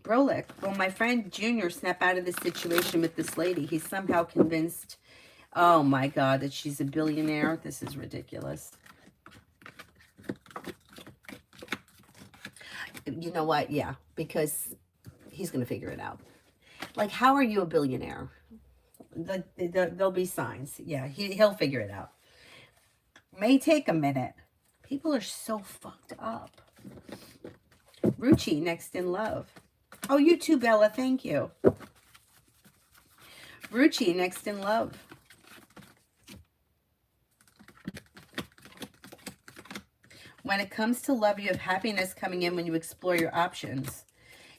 Brolick, will my friend Junior snap out of this situation with this lady? He's somehow convinced, oh my God, that she's a billionaire. This is ridiculous. You know what? Yeah, because he's going to figure it out. Like, how are you a billionaire? There'll be signs. Yeah, he'll figure it out. May take a minute. People are so fucked up. Ruchi, next in love. Oh, you too, Bella. Thank you. Ruchi, next in love. When it comes to love, you have happiness coming in when you explore your options.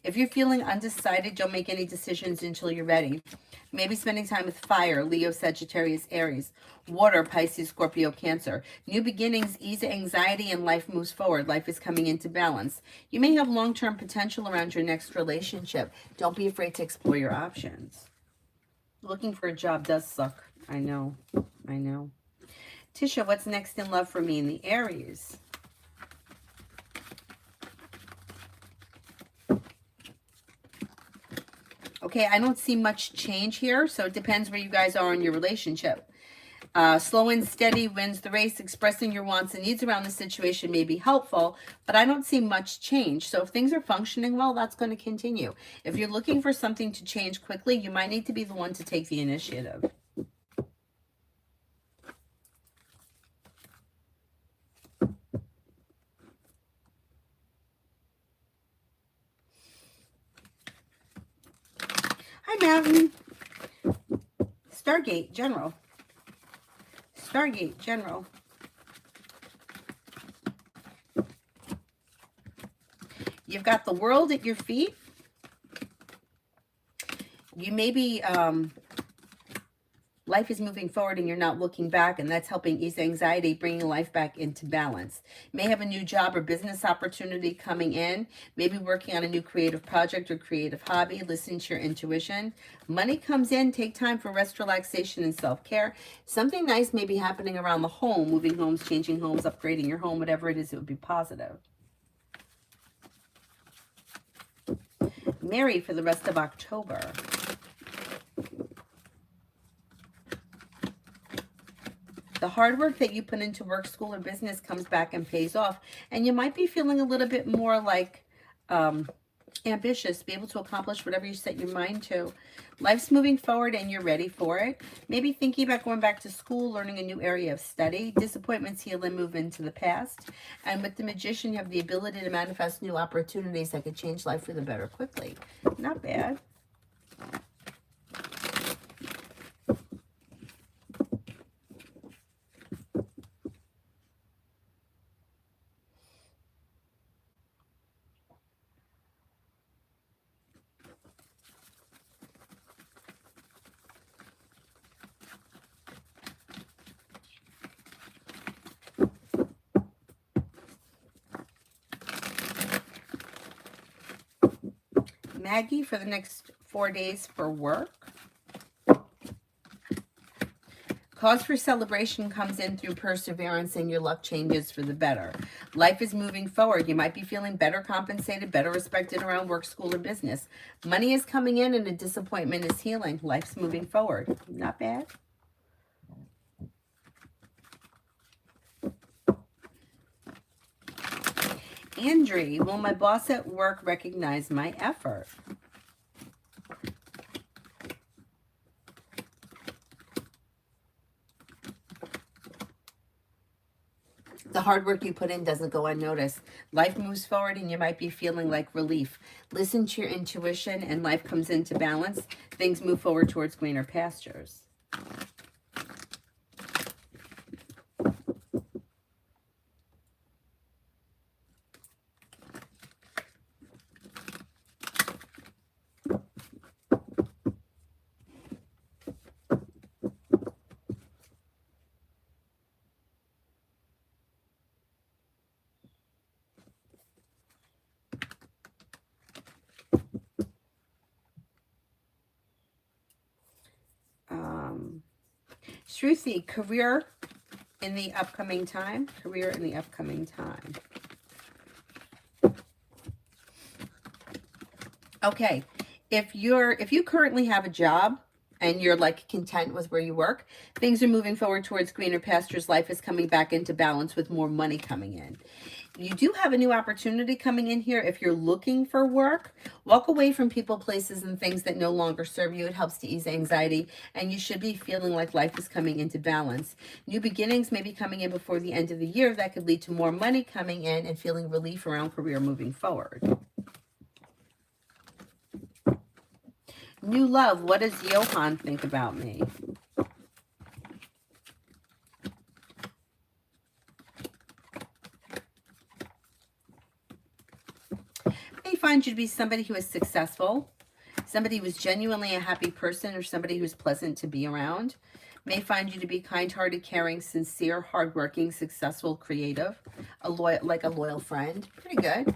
If you're feeling undecided, don't make any decisions until you're ready. Maybe spending time with fire, Leo, Sagittarius, Aries. Water, Pisces, Scorpio, Cancer. New beginnings ease anxiety and life moves forward. Life is coming into balance. You may have long-term potential around your next relationship. Don't be afraid to explore your options. Looking for a job does suck. I know. I know. Tisha, what's next in love for me in the Aries? Okay, I don't see much change here, so it depends where you guys are in your relationship. Slow and steady wins the race. Expressing your wants and needs around the situation may be helpful, but I don't see much change. So if things are functioning well, that's going to continue. If you're looking for something to change quickly, you might need to be the one to take the initiative. Hi, Mountain. Stargate General. Stargate General. You've got the world at your feet. You may be Life is moving forward and you're not looking back, and that's helping ease anxiety, bringing life back into balance. You may have a new job or business opportunity coming in, maybe working on a new creative project or creative hobby. Listen to your intuition. Money comes in, take time for rest, relaxation, and self-care. Something nice may be happening around the home, moving homes, changing homes, upgrading your home, whatever it is, it would be positive. Mary for the rest of October. The hard work that you put into work, school, or business comes back and pays off. And you might be feeling a little bit more like ambitious, be able to accomplish whatever you set your mind to. Life's moving forward and you're ready for it. Maybe thinking about going back to school, learning a new area of study. Disappointments heal and move into the past. And with the Magician, you have the ability to manifest new opportunities that could change life for the better quickly. Not bad. Maggie for the next 4 days for work. Cause for celebration comes in through perseverance and your luck changes for the better. Life is moving forward. You might be feeling better compensated, better respected around work, school, or business. Money is coming in and a disappointment is healing. Life's moving forward. Not bad. Andrea, will my boss at work recognize my effort? The hard work you put in doesn't go unnoticed. Life moves forward and you might be feeling like relief. Listen to your intuition and life comes into balance. Things move forward towards greener pastures. Shruti, career in the upcoming time. Career in the upcoming time. Okay, if you currently have a job and you're like content with where you work, things are moving forward towards greener pastures. Life is coming back into balance with more money coming in. You do have a new opportunity coming in here. If you're looking for work, walk away from people, places, and things that no longer serve you. It helps to ease anxiety, and you should be feeling like life is coming into balance. New beginnings may be coming in before the end of the year. That could lead to more money coming in and feeling relief around career moving forward. New love, what does Johan think about me? May find you to be somebody who is successful, somebody who is genuinely a happy person, or somebody who's pleasant to be around. May find you to be kind-hearted, caring, sincere, hardworking, successful, creative, a loyal friend. Pretty good.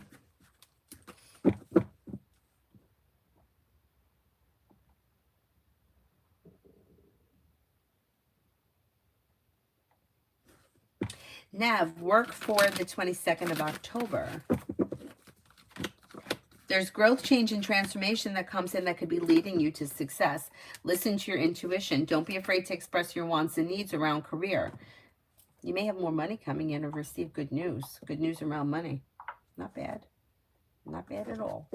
Nav, work for the 22nd of October. There's growth, change, and transformation that comes in that could be leading you to success. Listen to your intuition. Don't be afraid to express your wants and needs around career. You may have more money coming in or receive good news. Good news around money. Not bad. Not bad at all.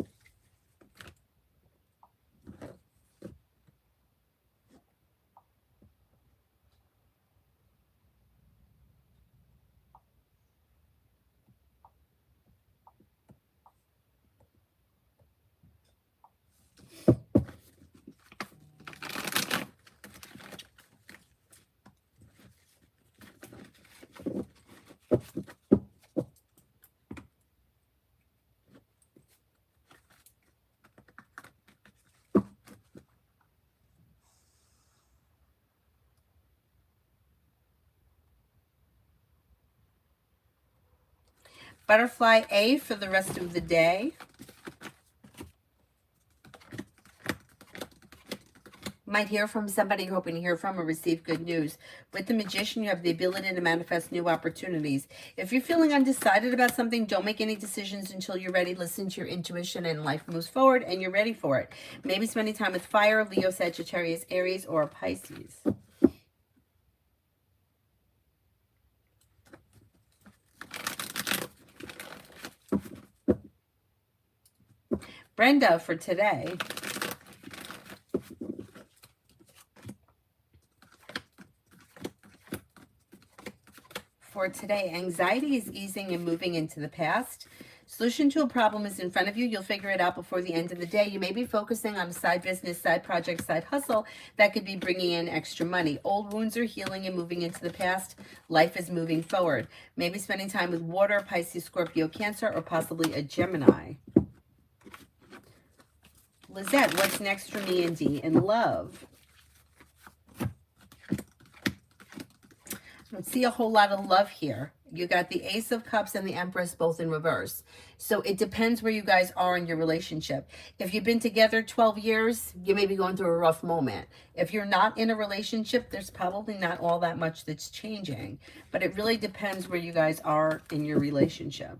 Butterfly A for the rest of the day. Might hear from somebody you're hoping to hear from or receive good news. With the Magician, you have the ability to manifest new opportunities. If you're feeling undecided about something, don't make any decisions until you're ready. Listen to your intuition and life moves forward and you're ready for it. Maybe spending time with fire, Leo, Sagittarius, Aries, or Pisces. Brenda for today. For today, anxiety is easing and moving into the past. Solution to a problem is in front of you. You'll figure it out before the end of the day. You may be focusing on a side business, side project, side hustle that could be bringing in extra money. Old wounds are healing and moving into the past. Life is moving forward. Maybe spending time with water, Pisces, Scorpio, Cancer, or possibly a Gemini. Lizette, what's next for me and Dee in love? I don't see a whole lot of love here. You got the Ace of Cups and the Empress both in reverse. So it depends where you guys are in your relationship. If you've been together 12 years, you may be going through a rough moment. If you're not in a relationship, there's probably not all that much that's changing. But it really depends where you guys are in your relationship.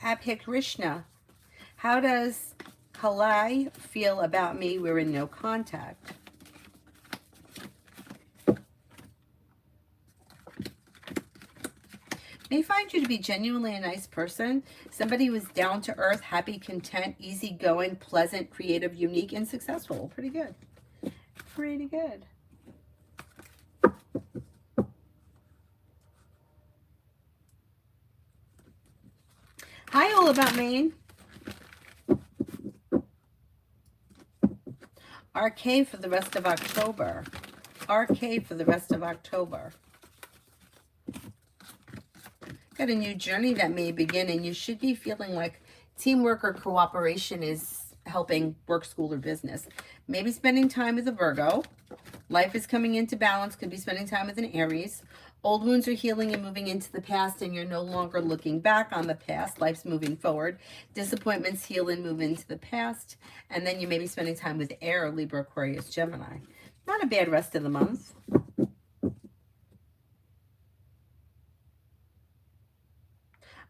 Abhi Krishna, how does Kalai feel about me? We're in no contact. May find you to be genuinely a nice person. Somebody who is down to earth, happy, content, easygoing, pleasant, creative, unique, and successful. Pretty good. Pretty good. Hi, all about Maine. RK for the rest of October. RK for the rest of October. Got a new journey that may begin, and you should be feeling like teamwork or cooperation is helping work, school, or business. Maybe spending time with a Virgo. Life is coming into balance. Could be spending time with an Aries. Old wounds are healing and moving into the past, and you're no longer looking back on the past. Life's moving forward. Disappointments heal and move into the past. And then you may be spending time with Air, Libra, Aquarius, Gemini. Not a bad rest of the month.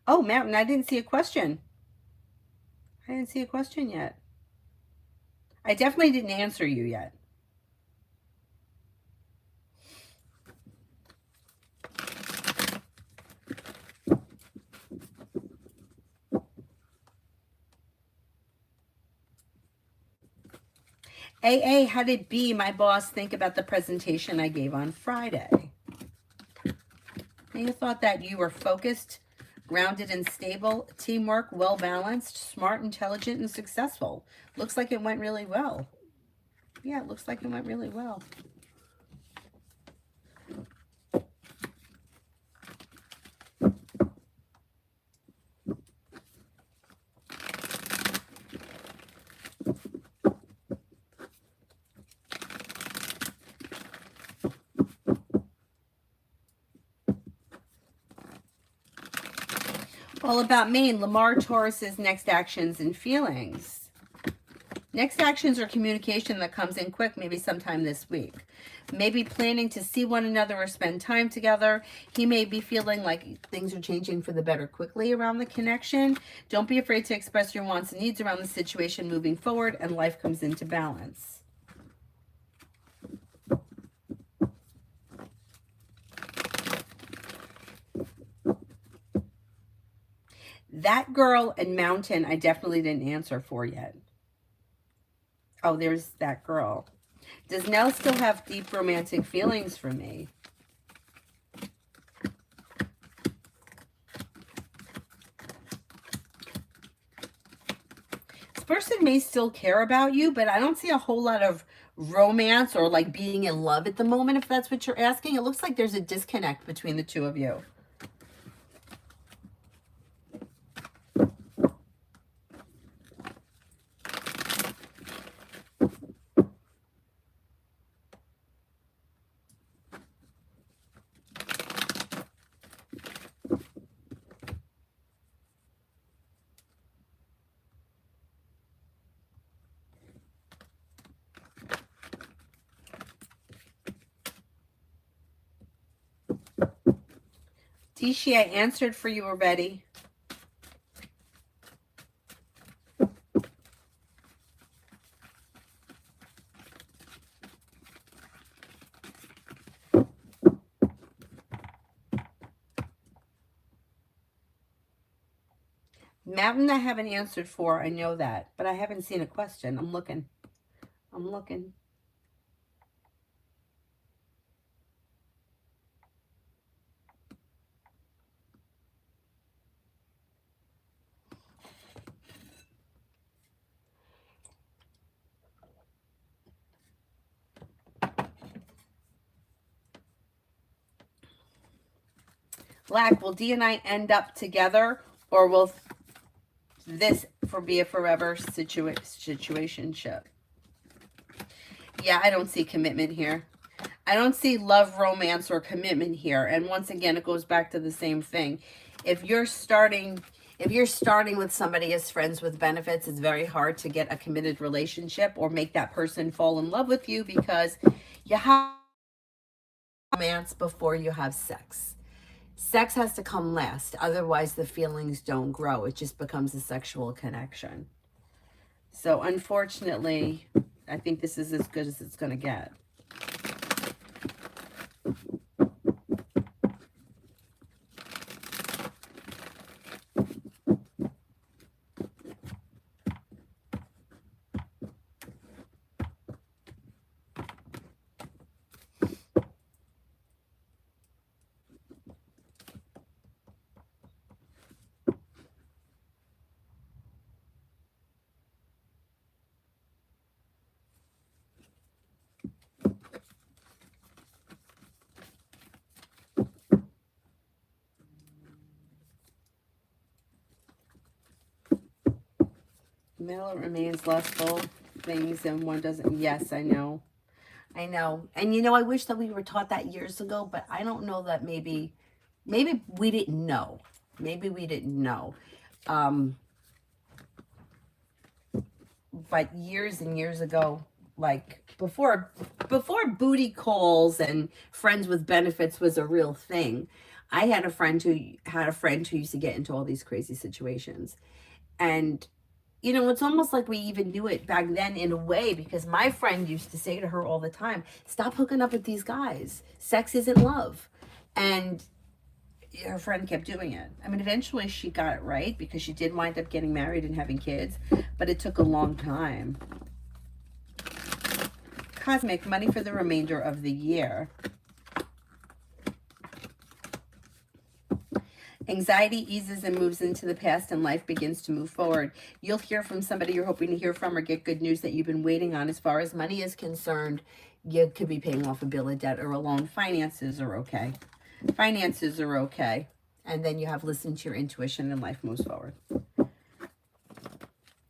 Oh, Mountain, I didn't see a question. I didn't see a question yet. I definitely didn't answer you yet. AA, how did B, my boss, think about the presentation I gave on Friday? You thought that you were focused, grounded and stable, teamwork, well-balanced, smart, intelligent, and successful. Looks like it went really well. Yeah, it looks like it went really well. All about Maine, Lamar Taurus's next actions and feelings. Next actions are communication that comes in quick, maybe sometime this week. Maybe planning to see one another or spend time together. He may be feeling like things are changing for the better quickly around the connection. Don't be afraid to express your wants and needs around the situation moving forward, and life comes into balance. That girl and Mountain, I definitely didn't answer for yet. Oh, there's that girl. Does Nell still have deep romantic feelings for me? This person may still care about you, but I don't see a whole lot of romance or like being in love at the moment, if that's what you're asking. It looks like there's a disconnect between the two of you. Dishi, I answered for you already. Mountain I haven't answered for, I know that, but I haven't seen a question. I'm looking. I'm looking. Black, will D and I end up together, or will this be a forever situationship? Yeah, I don't see commitment here. I don't see love, romance, or commitment here. And once again, it goes back to the same thing. If you're starting with somebody as friends with benefits, it's very hard to get a committed relationship or make that person fall in love with you, because you have romance before you have sex. Sex has to come last. Otherwise, the feelings don't grow. It just becomes a sexual connection. So unfortunately, I think this is as good as it's going to get. Middle remains lustful things and one doesn't. Yes, I know. I know. And you know, I wish that we were taught that years ago, but I don't know that maybe we didn't know. Maybe we didn't know. But years and years ago, like before booty calls and friends with benefits was a real thing, I had a friend who used to get into all these crazy situations. And you know, it's almost like we even knew it back then in a way, because my friend used to say to her all the time, stop hooking up with these guys. Sex isn't love. And her friend kept doing it. I mean, eventually she got it right, because she did wind up getting married and having kids, but it took a long time. Cosmic, money for the remainder of the year. Anxiety eases and moves into the past, and life begins to move forward. You'll hear from somebody you're hoping to hear from, or get good news that you've been waiting on. As far as money is concerned, you could be paying off a bill of debt or a loan. Finances are okay. Finances are okay. And then you have listened to your intuition, and life moves forward.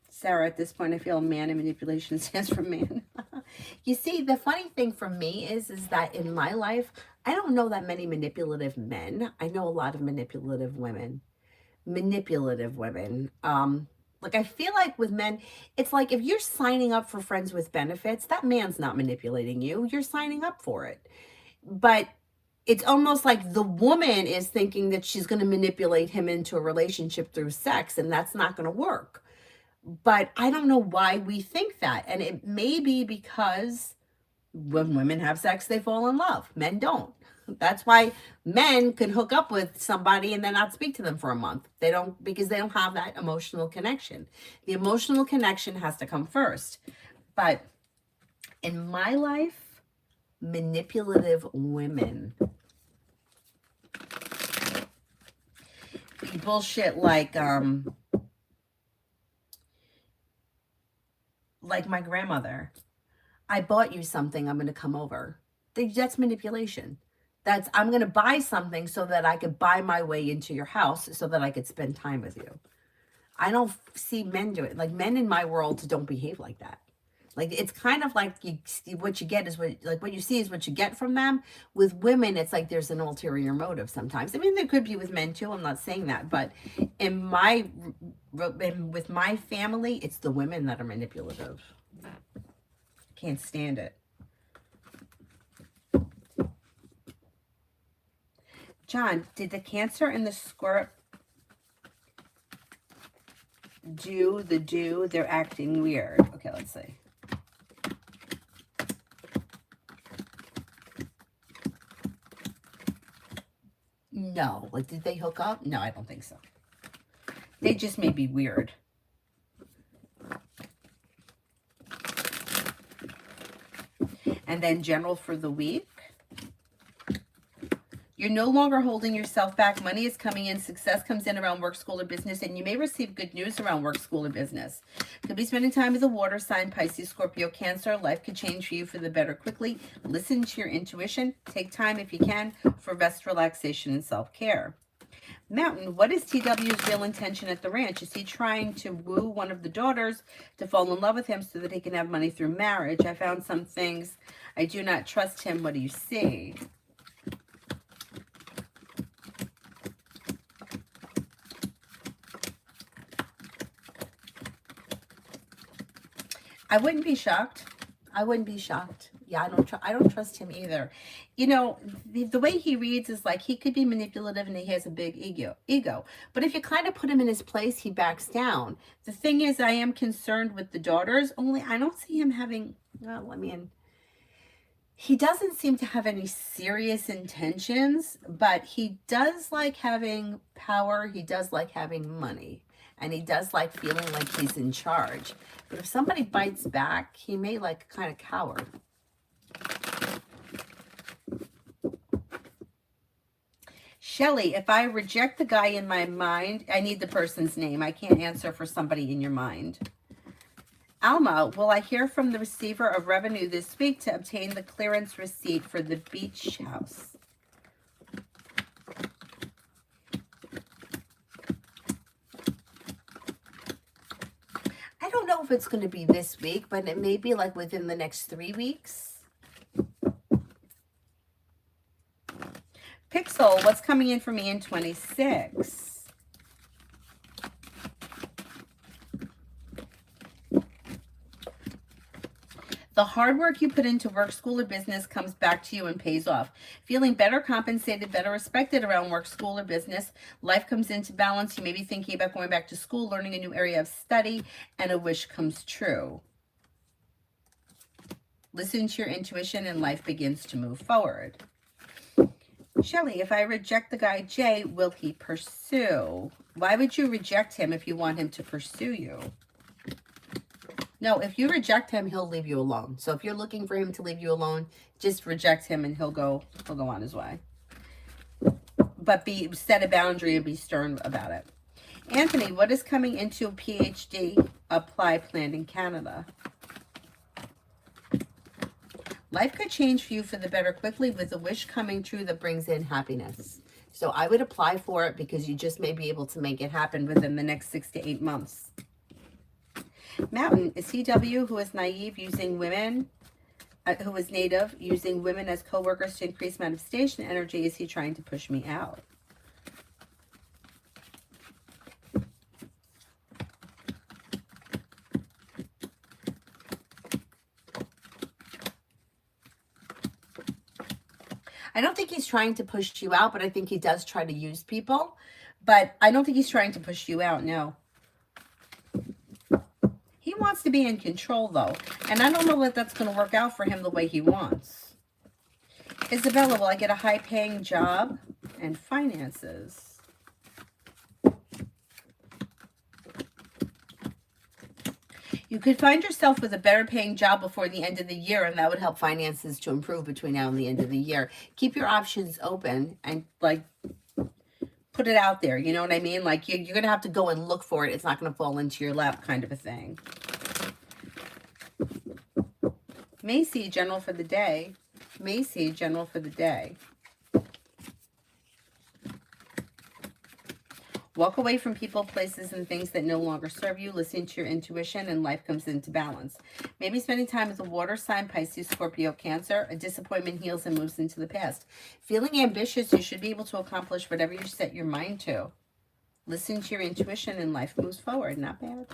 Sarah, at this point, I feel man and manipulation stands for man. You see, the funny thing for me is that in my life, I don't know that many manipulative men. I know a lot of manipulative women. Like, I feel like with men, it's like if you're signing up for friends with benefits, that man's not manipulating you. You're signing up for it. But it's almost like the woman is thinking that she's going to manipulate him into a relationship through sex, and that's not going to work. But I don't know why we think that. And it may be because when women have sex, they fall in love. Men don't. That's why men can hook up with somebody and then not speak to them for a month. They don't, because they don't have that emotional connection. The emotional connection has to come first. But in my life, manipulative women, bullshit like my grandmother. I bought you something, I'm going to come over. That's manipulation. That's, I'm going to buy something so that I could buy my way into your house so that I could spend time with you. I don't see men do it. Like, men in my world don't behave like that. Like, it's kind of like what you get is what you see is what you get from them. With women, it's like there's an ulterior motive sometimes. I mean, there could be with men too. I'm not saying that, but with my family, it's the women that are manipulative. Can't stand it. John, did the Cancer and the Scorp do? They're acting weird. Okay, let's see. No, like, did they hook up? No, I don't think so. They just may be weird. And then general for the week. You're no longer holding yourself back. Money is coming in. Success comes in around work, school, or business. And you may receive good news around work, school, or business. Could be spending time with a water sign, Pisces, Scorpio, Cancer. Life could change for you for the better quickly. Listen to your intuition. Take time, if you can, for rest, relaxation, and self-care. Mountain, what is TW's real intention at the ranch? Is he trying to woo one of the daughters to fall in love with him so that he can have money through marriage? I found some things. I do not trust him. What do you see? I wouldn't be shocked. I wouldn't be shocked. Yeah, I don't trust him either. You know, the way he reads is like he could be manipulative and he has a big ego. But if you kind of put him in his place, he backs down. The thing is, I am concerned with the daughters. Only I don't see him having, well, I mean, he doesn't seem to have any serious intentions, but he does like having power. He does like having money. And he does like feeling like he's in charge. But if somebody bites back, he may like kind of cower. Shelly, if I reject the guy in my mind, I need the person's name. I can't answer for somebody in your mind. Alma, will I hear from the receiver of revenue this week to obtain the clearance receipt for the beach house? I don't know if it's going to be this week, but it may be like within the next 3 weeks. Pixel, what's coming in for me in 26? The hard work you put into work, school, or business comes back to you and pays off. Feeling better compensated, better respected around work, school, or business. Life comes into balance. You may be thinking about going back to school, learning a new area of study, and a wish comes true. Listen to your intuition and life begins to move forward. Shelly, if I reject the guy Jay, will he pursue? Why would you reject him if you want him to pursue you? No, if you reject him, he'll leave you alone. So if you're looking for him to leave you alone, just reject him and he'll go on his way. But set a boundary and be stern about it. Anthony, what is coming into a PhD apply plan in Canada? Life could change for you for the better quickly with a wish coming true that brings in happiness. So I would apply for it because you just may be able to make it happen within the next 6 to 8 months. Mountain, is CW who is naive using women, who is native, using women as co-workers to increase manifestation energy? Is he trying to push me out? I don't think he's trying to push you out, but I think he does try to use people. But I don't think he's trying to push you out, no. He wants to be in control, though. And I don't know that that's going to work out for him the way he wants. Isabella, will I get a high-paying job and finances? You could find yourself with a better paying job before the end of the year, and that would help finances to improve between now and the end of the year. Keep your options open and, like, put it out there. You know what I mean? Like, you're going to have to go and look for it. It's not going to fall into your lap kind of a thing. Macy, general for the day. Macy, general for the day. Walk away from people, places, and things that no longer serve you. Listen to your intuition and life comes into balance. Maybe spending time with a water sign, Pisces, Scorpio, Cancer. A disappointment heals and moves into the past. Feeling ambitious, you should be able to accomplish whatever you set your mind to. Listen to your intuition and life moves forward. Not bad.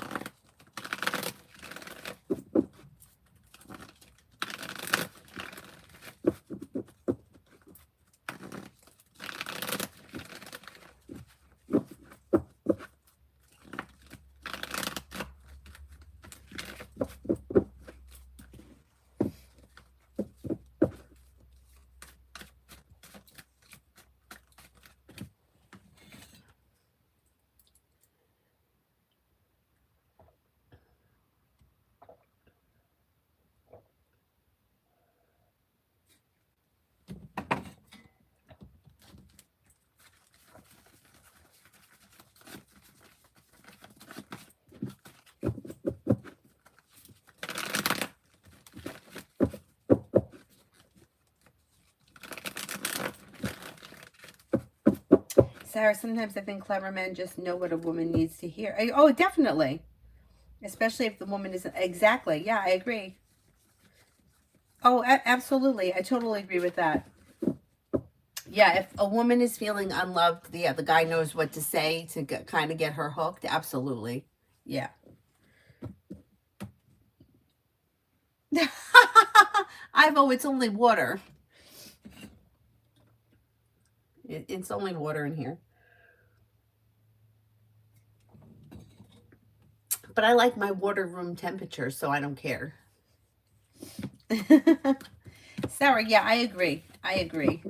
Sarah, sometimes I think clever men just know what a woman needs to hear. Oh, definitely. Especially if the woman isn't. Exactly. Yeah, I agree. Oh, absolutely. I totally agree with that. Yeah, if a woman is feeling unloved, the guy knows what to say to kind of get her hooked. Absolutely. Yeah. Ivo, it's only water. It's only water in here. But I like my water room temperature, so I don't care. Sarah, yeah, I agree. I agree.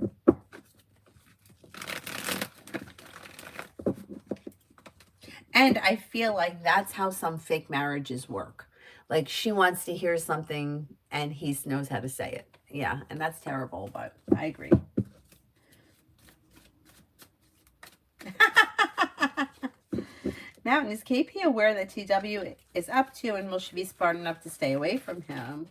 And I feel like that's how some fake marriages work. Like she wants to hear something and he knows how to say it. Yeah, and that's terrible, but I agree. Mountain, is KP aware that TW is up to and will she be smart enough to stay away from him?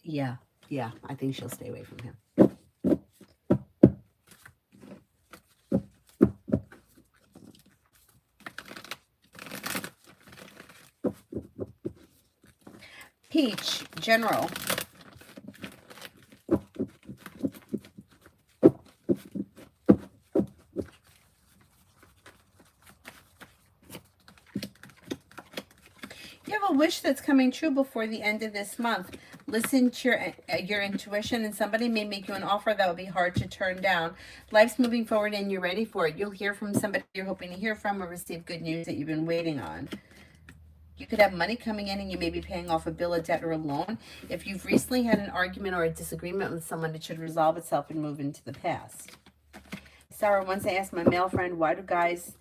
Yeah, yeah, I think she'll stay away from him. Peach, general. You have a wish that's coming true before the end of this month. Listen to your intuition, and somebody may make you an offer that will be hard to turn down. Life's moving forward, and you're ready for it. You'll hear from somebody you're hoping to hear from, or receive good news that you've been waiting on. You could have money coming in, and you may be paying off a bill, a debt, or a loan. If you've recently had an argument or a disagreement with someone, it should resolve itself and move into the past. Sarah, once I asked my male friend, why do guys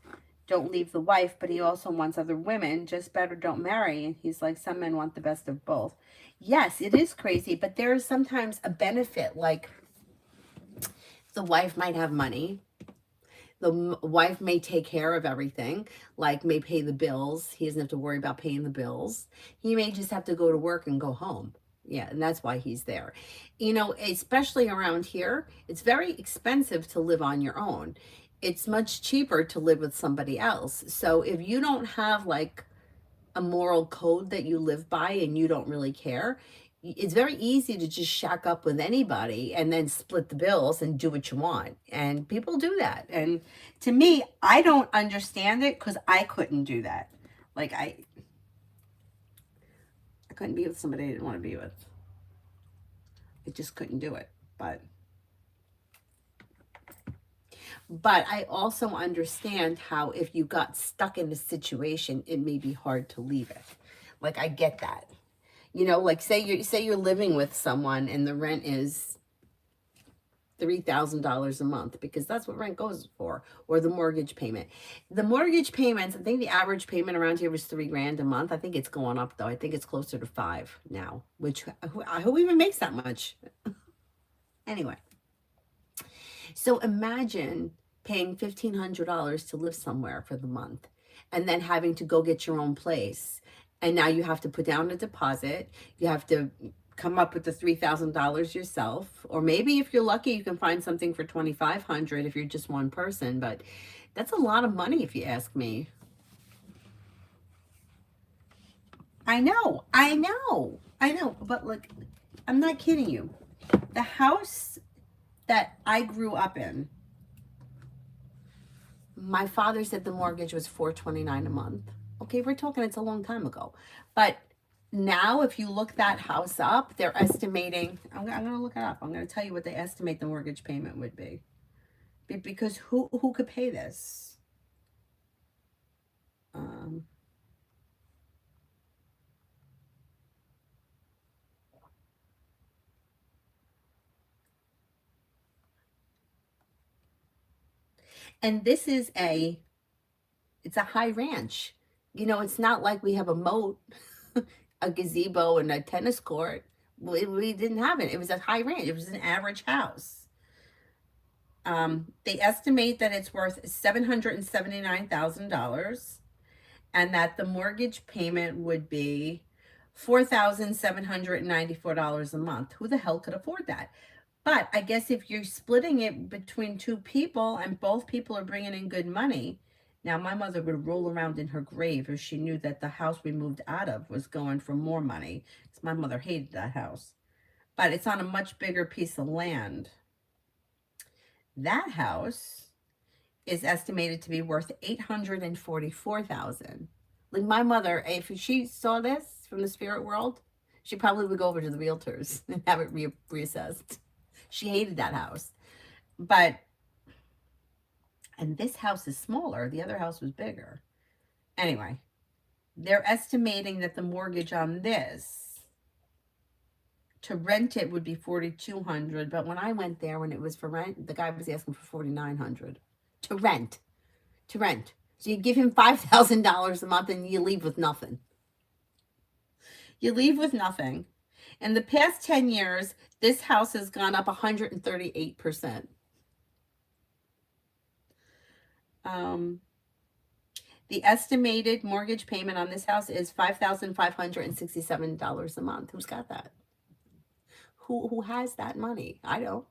don't leave the wife, but he also wants other women, just better don't marry. And he's like, some men want the best of both. Yes, it is crazy, but there is sometimes a benefit. Like the wife might have money. The wife may take care of everything, like may pay the bills. He doesn't have to worry about paying the bills. He may just have to go to work and go home. Yeah, and that's why he's there. You know, especially around here, it's very expensive to live on your own. It's much cheaper to live with somebody else. So if you don't have like a moral code that you live by and you don't really care, it's very easy to just shack up with anybody and then split the bills and do what you want. And people do that. And to me, I don't understand it because I couldn't do that. Like I couldn't be with somebody I didn't want to be with. I just couldn't do it. But I also understand how if you got stuck in a situation, it may be hard to leave it. Like I get that. You know, like say you're living with someone and the rent is $3,000 a month, because that's what rent goes for, or the mortgage payment. The mortgage payments, I think the average payment around here was $3,000 a month. I think it's going up though. I think it's closer to 5 now, which who even makes that much? Anyway. So imagine paying $1,500 to live somewhere for the month and then having to go get your own place. And now you have to put down a deposit. You have to come up with the $3,000 yourself. Or maybe if you're lucky, you can find something for $2,500 if you're just one person. But that's a lot of money if you ask me. I know. But look, I'm not kidding you. The house that I grew up in, my father said the mortgage was $429 a month. Okay, we're talking, it's a long time ago. But now if you look that house up, they're estimating, I'm going to look it up. I'm going to tell you what they estimate the mortgage payment would be. Because who could pay this? And this is it's a high ranch. You know, it's not like we have a moat, a gazebo, and a tennis court. We didn't have it. It was a high ranch. It was an average house. They estimate that it's worth $779,000. and that the mortgage payment would be $4,794 a month. Who the hell could afford that? But I guess if you're splitting it between two people and both people are bringing in good money, now my mother would roll around in her grave if she knew that the house we moved out of was going for more money. Because my mother hated that house. But it's on a much bigger piece of land. That house is estimated to be worth $844,000. Like my mother, if she saw this from the spirit world, she probably would go over to the realtors and have it reassessed. She hated that house. But, and this house is smaller. The other house was bigger. Anyway, they're estimating that the mortgage on this, to rent it would be $4,200. But when I went there, when it was for rent, the guy was asking for $4,900 to rent. To rent. So you give him $5,000 a month and you leave with nothing. You leave with nothing. In the past 10 years, this house has gone up 138%. The estimated mortgage payment on this house is $5,567 a month. Who's got that? Who has that money? I don't.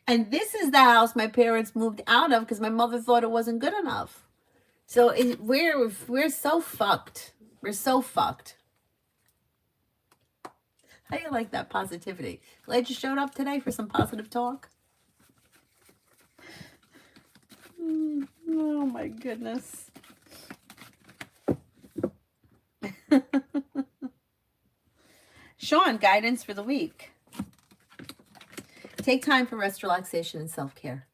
And this is the house my parents moved out of because my mother thought it wasn't good enough. So we're so fucked. We're so fucked. How do you like that positivity? Glad you showed up today for some positive talk. Oh my goodness. Sean, guidance for the week. Take time for rest, relaxation, and self-care.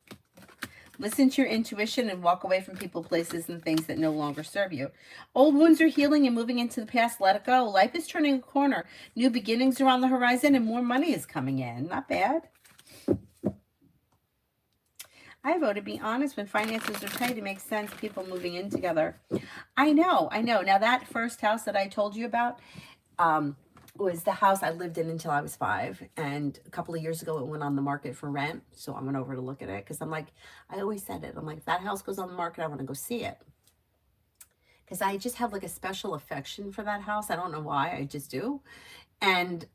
Listen to your intuition and walk away from people, places, and things that no longer serve you. Old wounds are healing and moving into the past. Let it go. Life is turning a corner. New beginnings are on the horizon and more money is coming in. Not bad. I voted be honest. When finances are tight, it makes sense. People moving in together. I know. Now that first house that I told you about, was the house I lived in until I was 5. And a couple of years ago, it went on the market for rent. So I went over to look at it because I'm like, I always said it. I'm like, if that house goes on the market, I want to go see it. Because I just have like a special affection for that house. I don't know why. I just do. And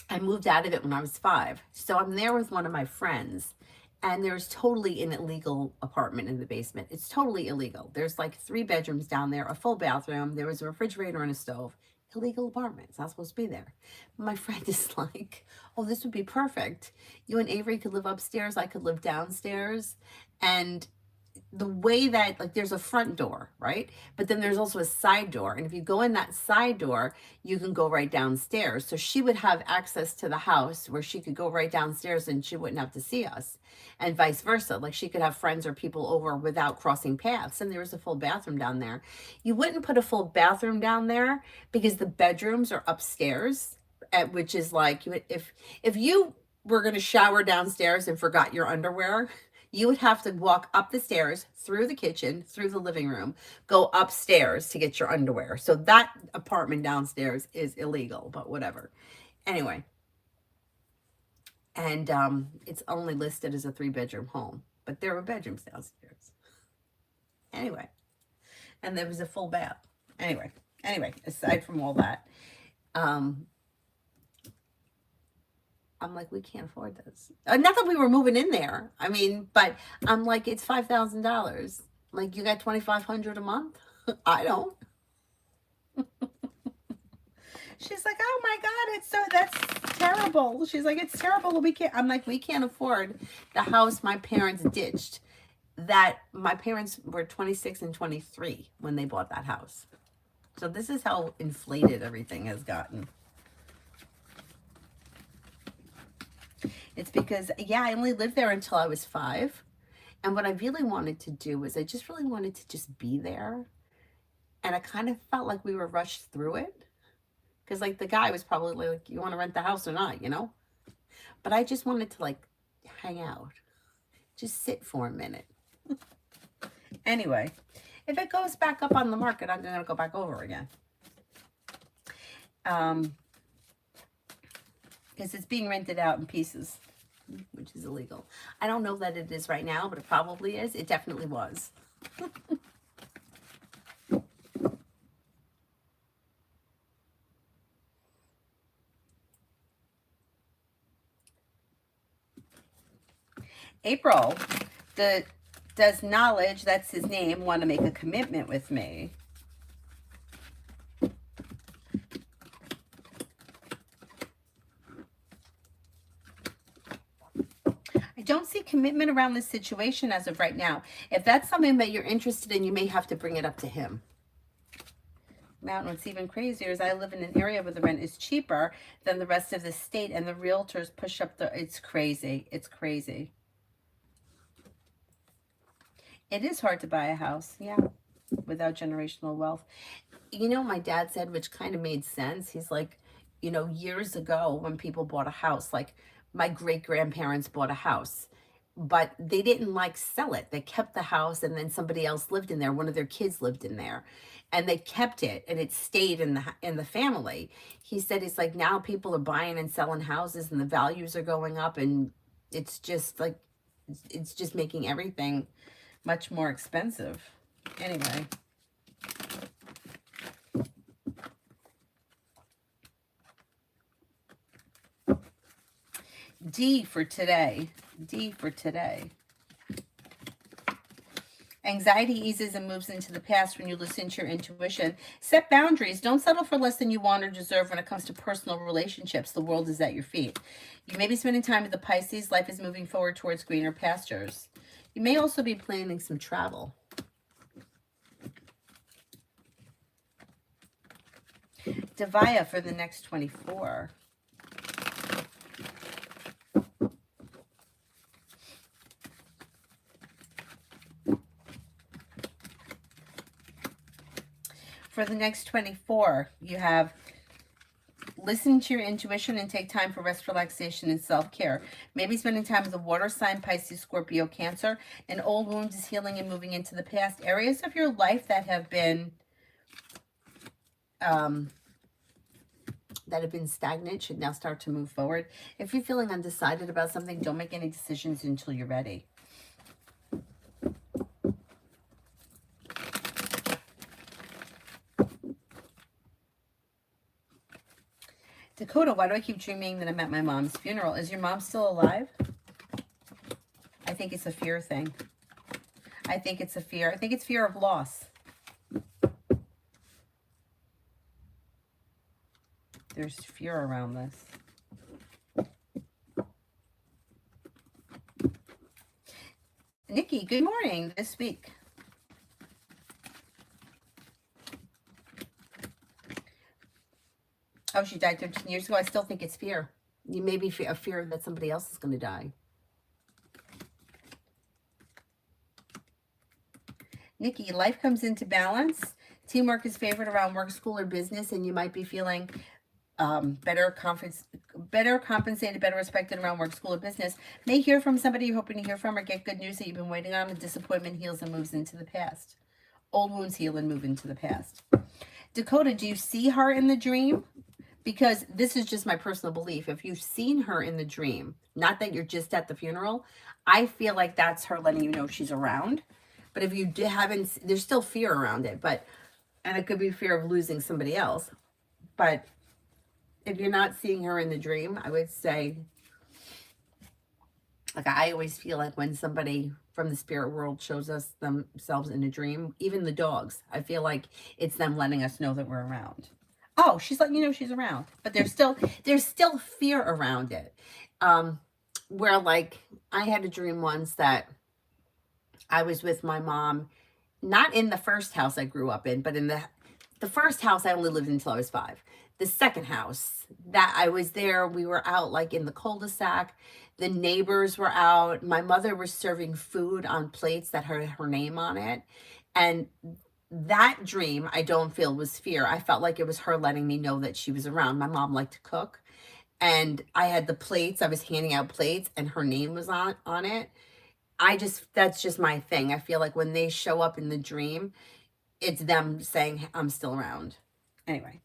I moved out of it when I was 5. So I'm there with one of my friends. And there's totally an illegal apartment in the basement. It's totally illegal. There's like 3 bedrooms down there, a full bathroom. There was a refrigerator and a stove. Illegal apartment. It's not supposed to be there. My friend is like, oh, this would be perfect. You and Avery could live upstairs. I could live downstairs. And the way that, like, there's a front door, right? But then there's also a side door. And if you go in that side door, you can go right downstairs. So she would have access to the house where she could go right downstairs and she wouldn't have to see us. And vice versa. Like, she could have friends or people over without crossing paths. And there was a full bathroom down there. You wouldn't put a full bathroom down there because the bedrooms are upstairs, which is like, if you were going to shower downstairs and forgot your underwear, you would have to walk up the stairs, through the kitchen, through the living room, go upstairs to get your underwear. So that apartment downstairs is illegal, but whatever. Anyway. And it's only listed as a 3-bedroom home, but there were bedrooms downstairs. Anyway. And there was a full bath. Anyway, aside from all that, I'm like, we can't afford this. Not that we were moving in there. I mean, but I'm like, it's $5,000. Like, you got $2,500 a month? I don't. She's like, oh my God, that's terrible. She's like, it's terrible. I'm like, we can't afford the house my parents ditched. That my parents were 26 and 23 when they bought that house. So this is how inflated everything has gotten. It's because, yeah, I only lived there until I was 5. And what I really wanted to do was I just really wanted to just be there. And I kind of felt like we were rushed through it. Because, like, the guy was probably like, you want to rent the house or not, you know? But I just wanted to, like, hang out. Just sit for a minute. Anyway, if it goes back up on the market, I'm going to go back over again. Because it's being rented out in pieces, which is illegal. I don't know that it is right now, but it probably is. It definitely was. April, does knowledge, that's his name, want to make a commitment with me? I don't see commitment around this situation as of right now. If that's something that you're interested in, you may have to bring it up to him. Mountain, what's even crazier is I live in an area where the rent is cheaper than the rest of the state, and the realtors push up the, it's crazy. It's crazy. It is hard to buy a house, yeah, without generational wealth. You know, my dad said, which kind of made sense. He's like, you know, years ago when people bought a house, like my great grandparents bought a house, but they didn't like sell it. They kept the house and then somebody else lived in there. One of their kids lived in there and they kept it and it stayed in the family. He said, it's like now people are buying and selling houses and the values are going up and it's just like, it's just making everything much more expensive. Anyway. D for today. D for today. Anxiety eases and moves into the past when you listen to your intuition. Set boundaries. Don't settle for less than you want or deserve when it comes to personal relationships. The world is at your feet. You may be spending time with the Pisces. Life is moving forward towards greener pastures. You may also be planning some travel. Devaya for the next 24. For the next 24, you have listen to your intuition and take time for rest, relaxation, and self-care. Maybe spending time with a water sign, Pisces, Scorpio, Cancer. An old wound is healing and moving into the past. Areas of your life that have been stagnant should now start to move forward. If you're feeling undecided about something, don't make any decisions until you're ready. Dakota, why do I keep dreaming that I'm at my mom's funeral? Is your mom still alive? I think it's a fear thing. I think it's a fear. I think it's fear of loss. There's fear around this. Nikki, good morning this week. Oh, she died 13 years ago. I still think it's fear. You may be a fear that somebody else is going to die. Nikki, life comes into balance. Teamwork is favored around work, school, or business, and you might be feeling better compensated, better respected around work, school, or business. May hear from somebody you're hoping to hear from or get good news that you've been waiting on. A disappointment heals and moves into the past. Old wounds heal and move into the past. Dakota, do you see her in the dream? Because this is just my personal belief. If you've seen her in the dream, not that you're just at the funeral, I feel like that's her letting you know she's around. But if you haven't, there's still fear around it. And it could be fear of losing somebody else. But if you're not seeing her in the dream, I would say, like, I always feel like when somebody from the spirit world shows us themselves in a dream, even the dogs, I feel like it's them letting us know that we're around. Oh, she's letting you know she's around, but there's still fear around it. Where, like, I had a dream once that I was with my mom, not in the first house I grew up in, but in the first house I only lived until I was 5. The second house that I was there, we were out like in the cul-de-sac. The neighbors were out. My mother was serving food on plates that had her name on it. And that dream, I don't feel was fear. I felt like it was her letting me know that she was around. My mom liked to cook. And I had the plates. I was handing out plates and her name was on it. That's just my thing. I feel like when they show up in the dream, it's them saying, I'm still around. Anyway.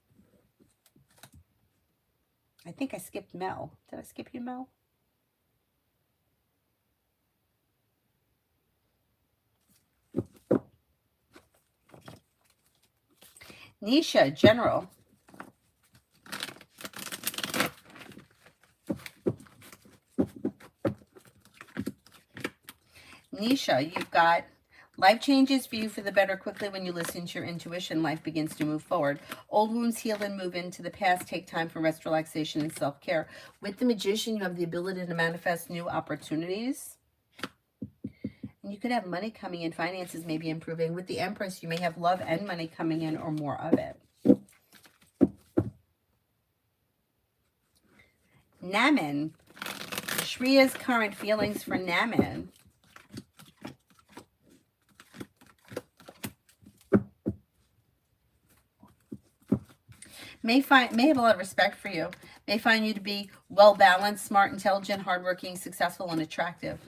I think I skipped Mel. Did I skip you, Mel? Nisha, general. Nisha, you've got life changes for you for the better quickly when you listen to your intuition. Life begins to move forward. Old wounds heal and move into the past. Take time for rest, relaxation, and self-care. With the Magician, you have the ability to manifest new opportunities. And you could have money coming in. Finances may be improving. With the Empress, you may have love and money coming in or more of it. Naman. Shreya's current feelings for Naman. May have a lot of respect for you. May find you to be well-balanced, smart, intelligent, hardworking, successful, and attractive.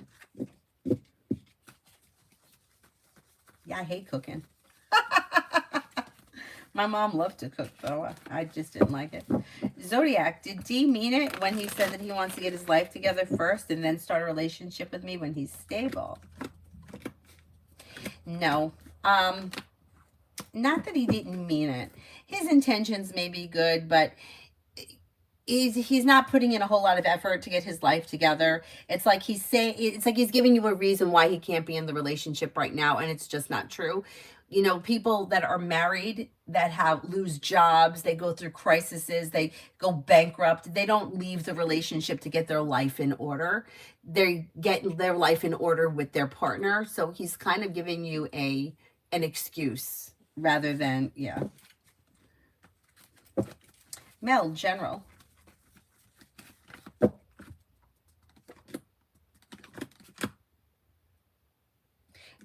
Yeah, I hate cooking. My mom loved to cook, though. I just didn't like it. Zodiac, did D mean it when he said that he wants to get his life together first and then start a relationship with me when he's stable? No. Not that he didn't mean it. His intentions may be good, but he's not putting in a whole lot of effort to get his life together. It's like he's giving you a reason why he can't be in the relationship right now, and it's just not true. You know, people that are married that lose jobs, they go through crises, they go bankrupt, they don't leave the relationship to get their life in order. They get their life in order with their partner. So he's kind of giving you an excuse rather than, yeah. Mel, general.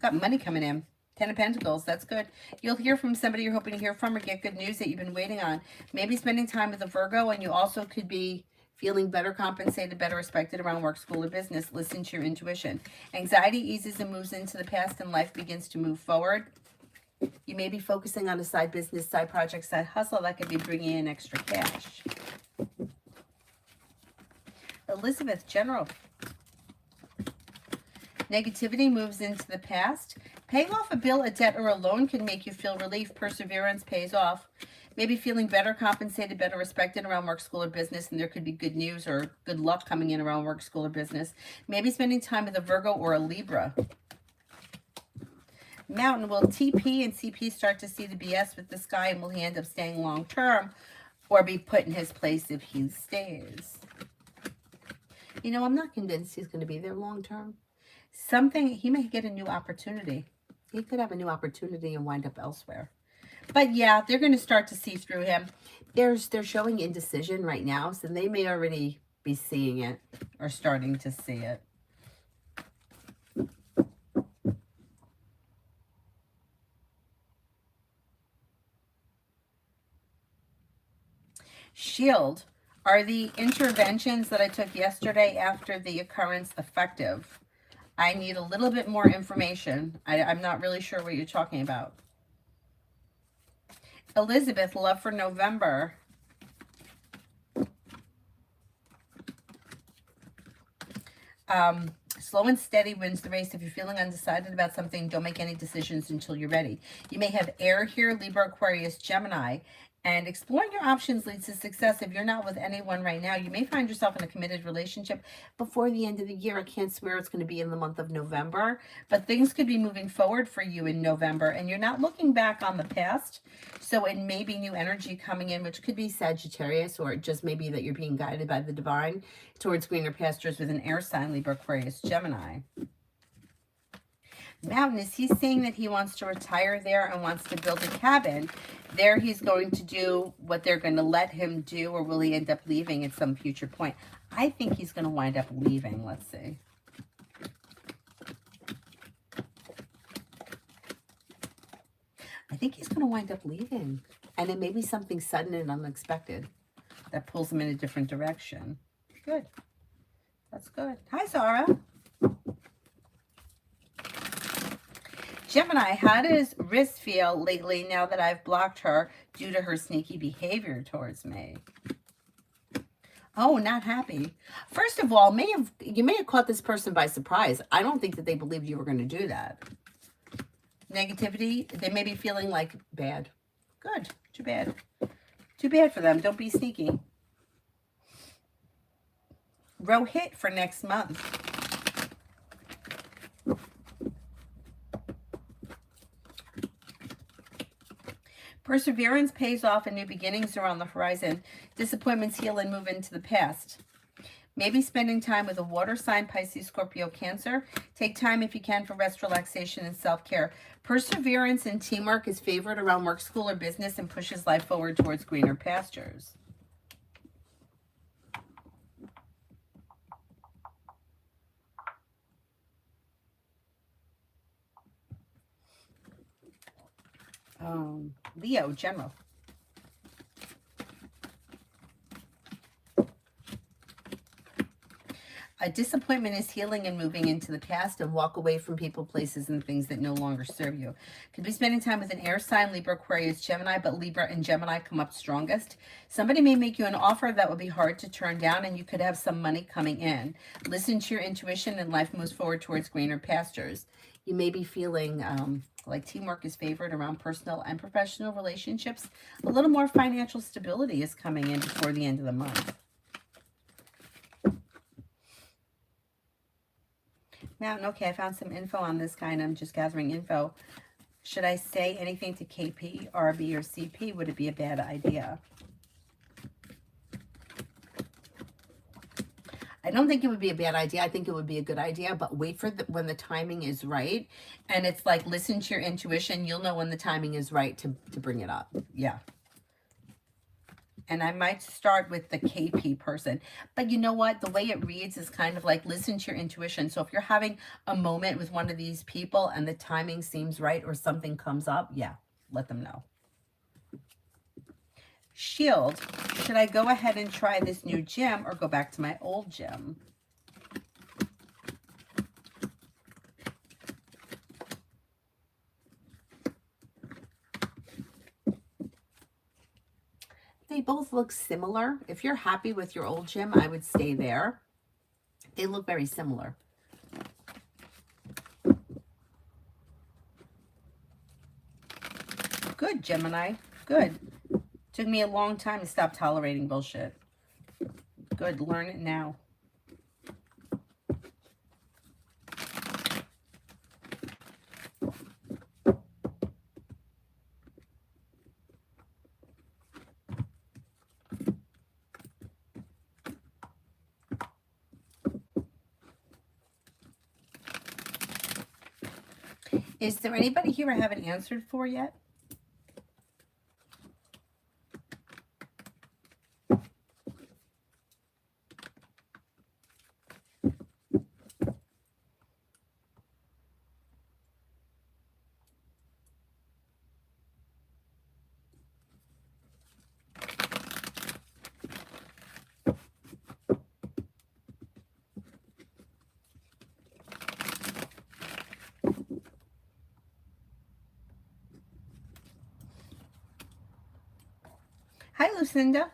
Got money coming in. 10 of Pentacles, that's good. You'll hear from somebody you're hoping to hear from or get good news that you've been waiting on. Maybe spending time with a Virgo, and you also could be feeling better compensated, better respected around work, school, or business. Listen to your intuition. Anxiety eases and moves into the past, and life begins to move forward. You may be focusing on a side business, side project, side hustle that could be bringing in extra cash. Elizabeth, general. Negativity moves into the past. Paying off a bill, a debt, or a loan can make you feel relief. Perseverance pays off. Maybe feeling better compensated, better respected around work, school, or business, and there could be good news or good luck coming in around work, school, or business. Maybe spending time with a Virgo or a Libra. Mountain, will TP and CP start to see the BS with this guy, and will he end up staying long term or be put in his place if he stays? You know, I'm not convinced he's going to be there long term. He may get a new opportunity. He could have a new opportunity and wind up elsewhere. But yeah, they're going to start to see through him. They're showing indecision right now, so they may already be seeing it or starting to see it. Shield, are the interventions that I took yesterday after the occurrence effective? I need a little bit more information. I'm not really sure what you're talking about. Elizabeth, love for November. Slow and steady wins the race. If you're feeling undecided about something, don't make any decisions until you're ready. You may have air here, Libra, Aquarius, Gemini. And exploring your options leads to success. If you're not with anyone right now, you may find yourself in a committed relationship before the end of the year. I can't swear it's going to be in the month of November, but things could be moving forward for you in November, and you're not looking back on the past. So it may be new energy coming in, which could be Sagittarius, or it just may be that you're being guided by the divine towards greener pastures with an air sign, Libra, Aquarius, Gemini. Mountain, is he saying that he wants to retire there and wants to build a cabin? There he's going to do what they're going to let him do, or will he end up leaving at some future point? I think he's going to wind up leaving. Let's see. I think he's going to wind up leaving. And it may be something sudden and unexpected that pulls him in a different direction. Good. That's good. Hi, Zara. Gemini, how does Riz feel lately now that I've blocked her due to her sneaky behavior towards me? Oh, not happy. First of all, you may have caught this person by surprise. I don't think that they believed you were going to do that. Negativity, they may be feeling like bad. Good. Too bad. Too bad for them. Don't be sneaky. Rohit for next month. Perseverance pays off and new beginnings are on the horizon. Disappointments heal and move into the past. Maybe spending time with a water sign, Pisces, Scorpio, Cancer. Take time if you can for rest, relaxation, and self-care. Perseverance and teamwork is favored around work, school, or business and pushes life forward towards greener pastures. Leo, general. A disappointment is healing and moving into the past, and walk away from people, places, and things that no longer serve you. Could be spending time with an air sign, Libra, Aquarius, Gemini, but Libra and Gemini come up strongest. Somebody may make you an offer that would be hard to turn down, and you could have some money coming in. Listen to your intuition, and life moves forward towards greener pastures. You may be feeling like teamwork is favored around personal and professional relationships. A little more financial stability is coming in before the end of the month. Mountain, okay, I found some info on this guy and I'm just gathering info. Should I say anything to KP, RB, or CP? Would it be a bad idea? I don't think it would be a bad idea. I think it would be a good idea, but wait for when the timing is right. And it's like, listen to your intuition. You'll know when the timing is right to bring it up. Yeah. And I might start with the KP person. But you know what? The way it reads is kind of like, listen to your intuition. So if you're having a moment with one of these people and the timing seems right or something comes up, yeah, let them know. Shield, should I go ahead and try this new gym or go back to my old gym? They both look similar. If you're happy with your old gym, I would stay there. They look very similar. Good, Gemini. Good. Took me a long time to stop tolerating bullshit. Good, learn it now. Is there anybody here I haven't answered for yet? Hi, Lucinda.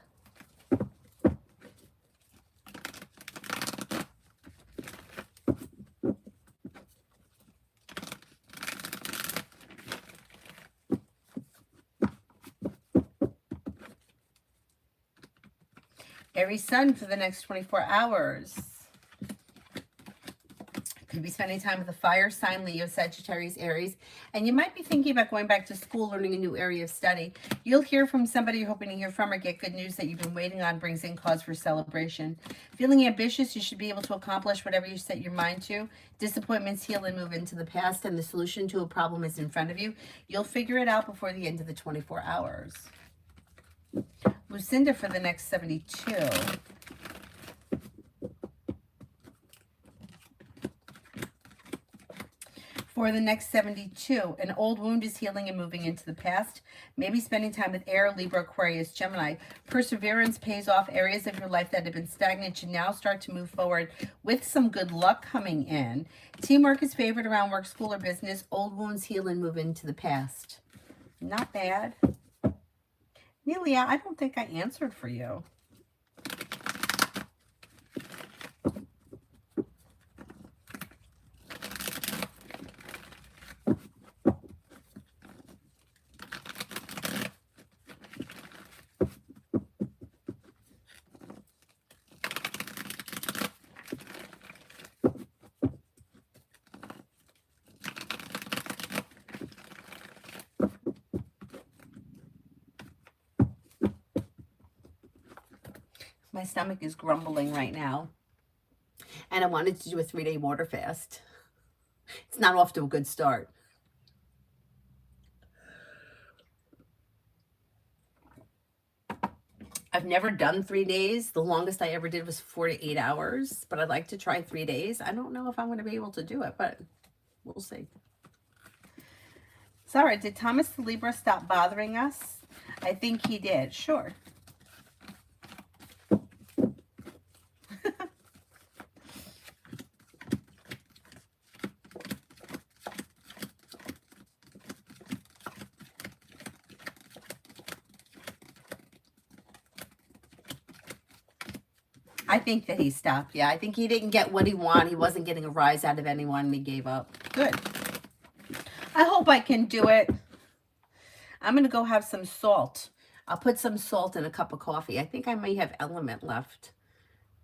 Aries sun for the next 24 hours. Could be spending time with a fire sign, Leo, Sagittarius, Aries. And you might be thinking about going back to school, learning a new area of study. You'll hear from somebody you're hoping to hear from or get good news that you've been waiting on, brings in cause for celebration. Feeling ambitious, you should be able to accomplish whatever you set your mind to. Disappointments heal and move into the past, and the solution to a problem is in front of you. You'll figure it out before the end of the 24 hours. Lucinda for the next 72. For the next 72, an old wound is healing and moving into the past. Maybe spending time with Air, Libra, Aquarius, Gemini. Perseverance pays off. Areas of your life that have been stagnant should now start to move forward with some good luck coming in. Teamwork is favored around work, school, or business. Old wounds heal and move into the past. Not bad. Nelia, I don't think I answered for you. My stomach is grumbling right now. And I wanted to do a 3-day water fast. It's not off to a good start. I've never done 3 days. The longest I ever did was 4 to 8 hours, but I'd like to try 3 days. I don't know if I'm going to be able to do it, but we'll see. Sorry, did Thomas the Libra stop bothering us? I think he did. Sure. I think that he stopped. Yeah, I think he didn't get what he wanted. He wasn't getting a rise out of anyone, and he gave up. Good. I hope I can do it. I'm going to go have some salt. I'll put some salt in a cup of coffee. I think I may have Element left,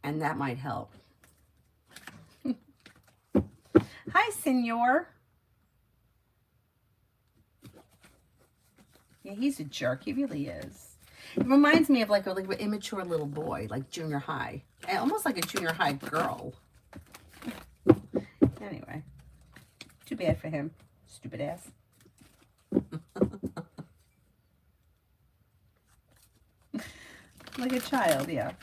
and that might help. Hi, Senor. Yeah, he's a jerk. He really is. It reminds me of like an immature little boy, like junior high. Almost like a junior high girl. Anyway, too bad for him. Stupid ass. Like a child, yeah.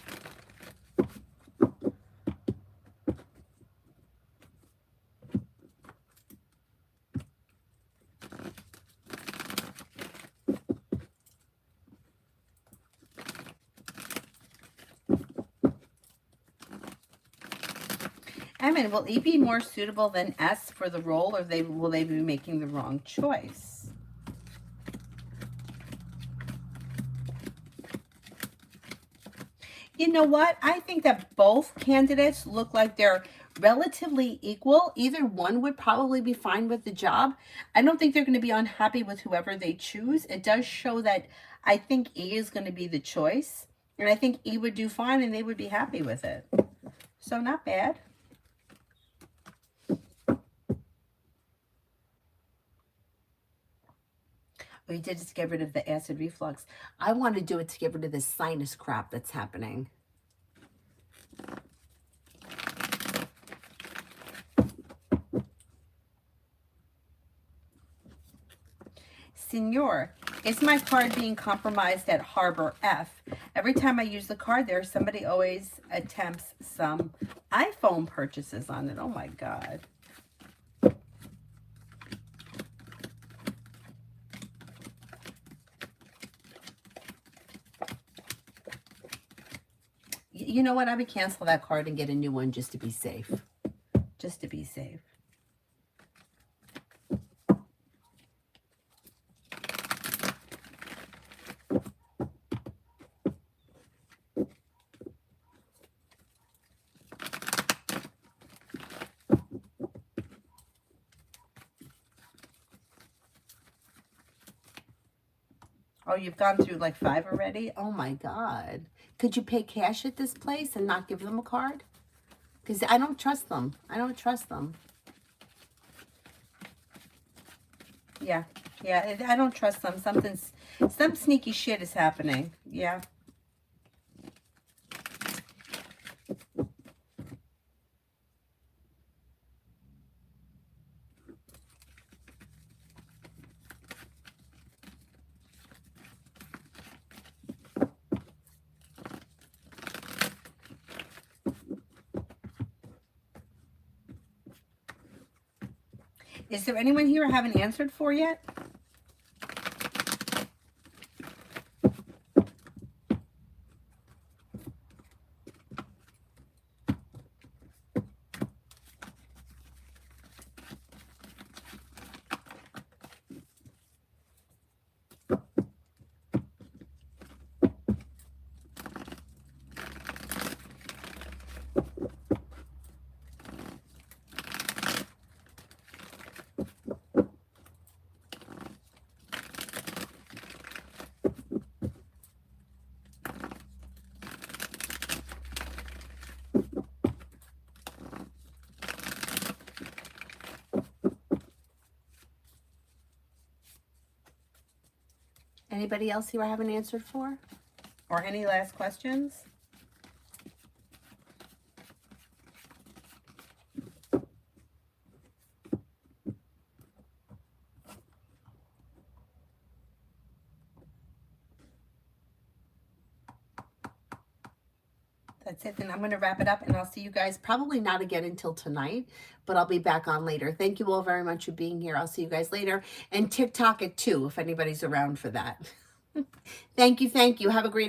Emin, will E be more suitable than S for the role, or will they be making the wrong choice? You know what? I think that both candidates look like they're relatively equal. Either one would probably be fine with the job. I don't think they're going to be unhappy with whoever they choose. It does show that I think E is going to be the choice. And I think E would do fine and they would be happy with it. So not bad. Oh, you did it to get rid of the acid reflux. I want to do it to get rid of this sinus crap that's happening. Senor, is my card being compromised at Harbor F? Every time I use the card there, somebody always attempts some iPhone purchases on it. Oh my God. You know what? I would cancel that card and get a new one just to be safe. Just to be safe. Oh, you've gone through like 5 already? Oh my God. Could you pay cash at this place and not give them a card? Because I don't trust them. I don't trust them. Yeah. Yeah, I don't trust them. Some sneaky shit is happening. Yeah. Is there anyone here I haven't answered for yet? Anybody else here I haven't answered for? Or any last questions? That's it. Then I'm going to wrap it up, and I'll see you guys probably not again until tonight, but I'll be back on later. Thank you all very much for being here. I'll see you guys later. And TikTok at 2 if anybody's around for that. Thank you. Thank you. Have a great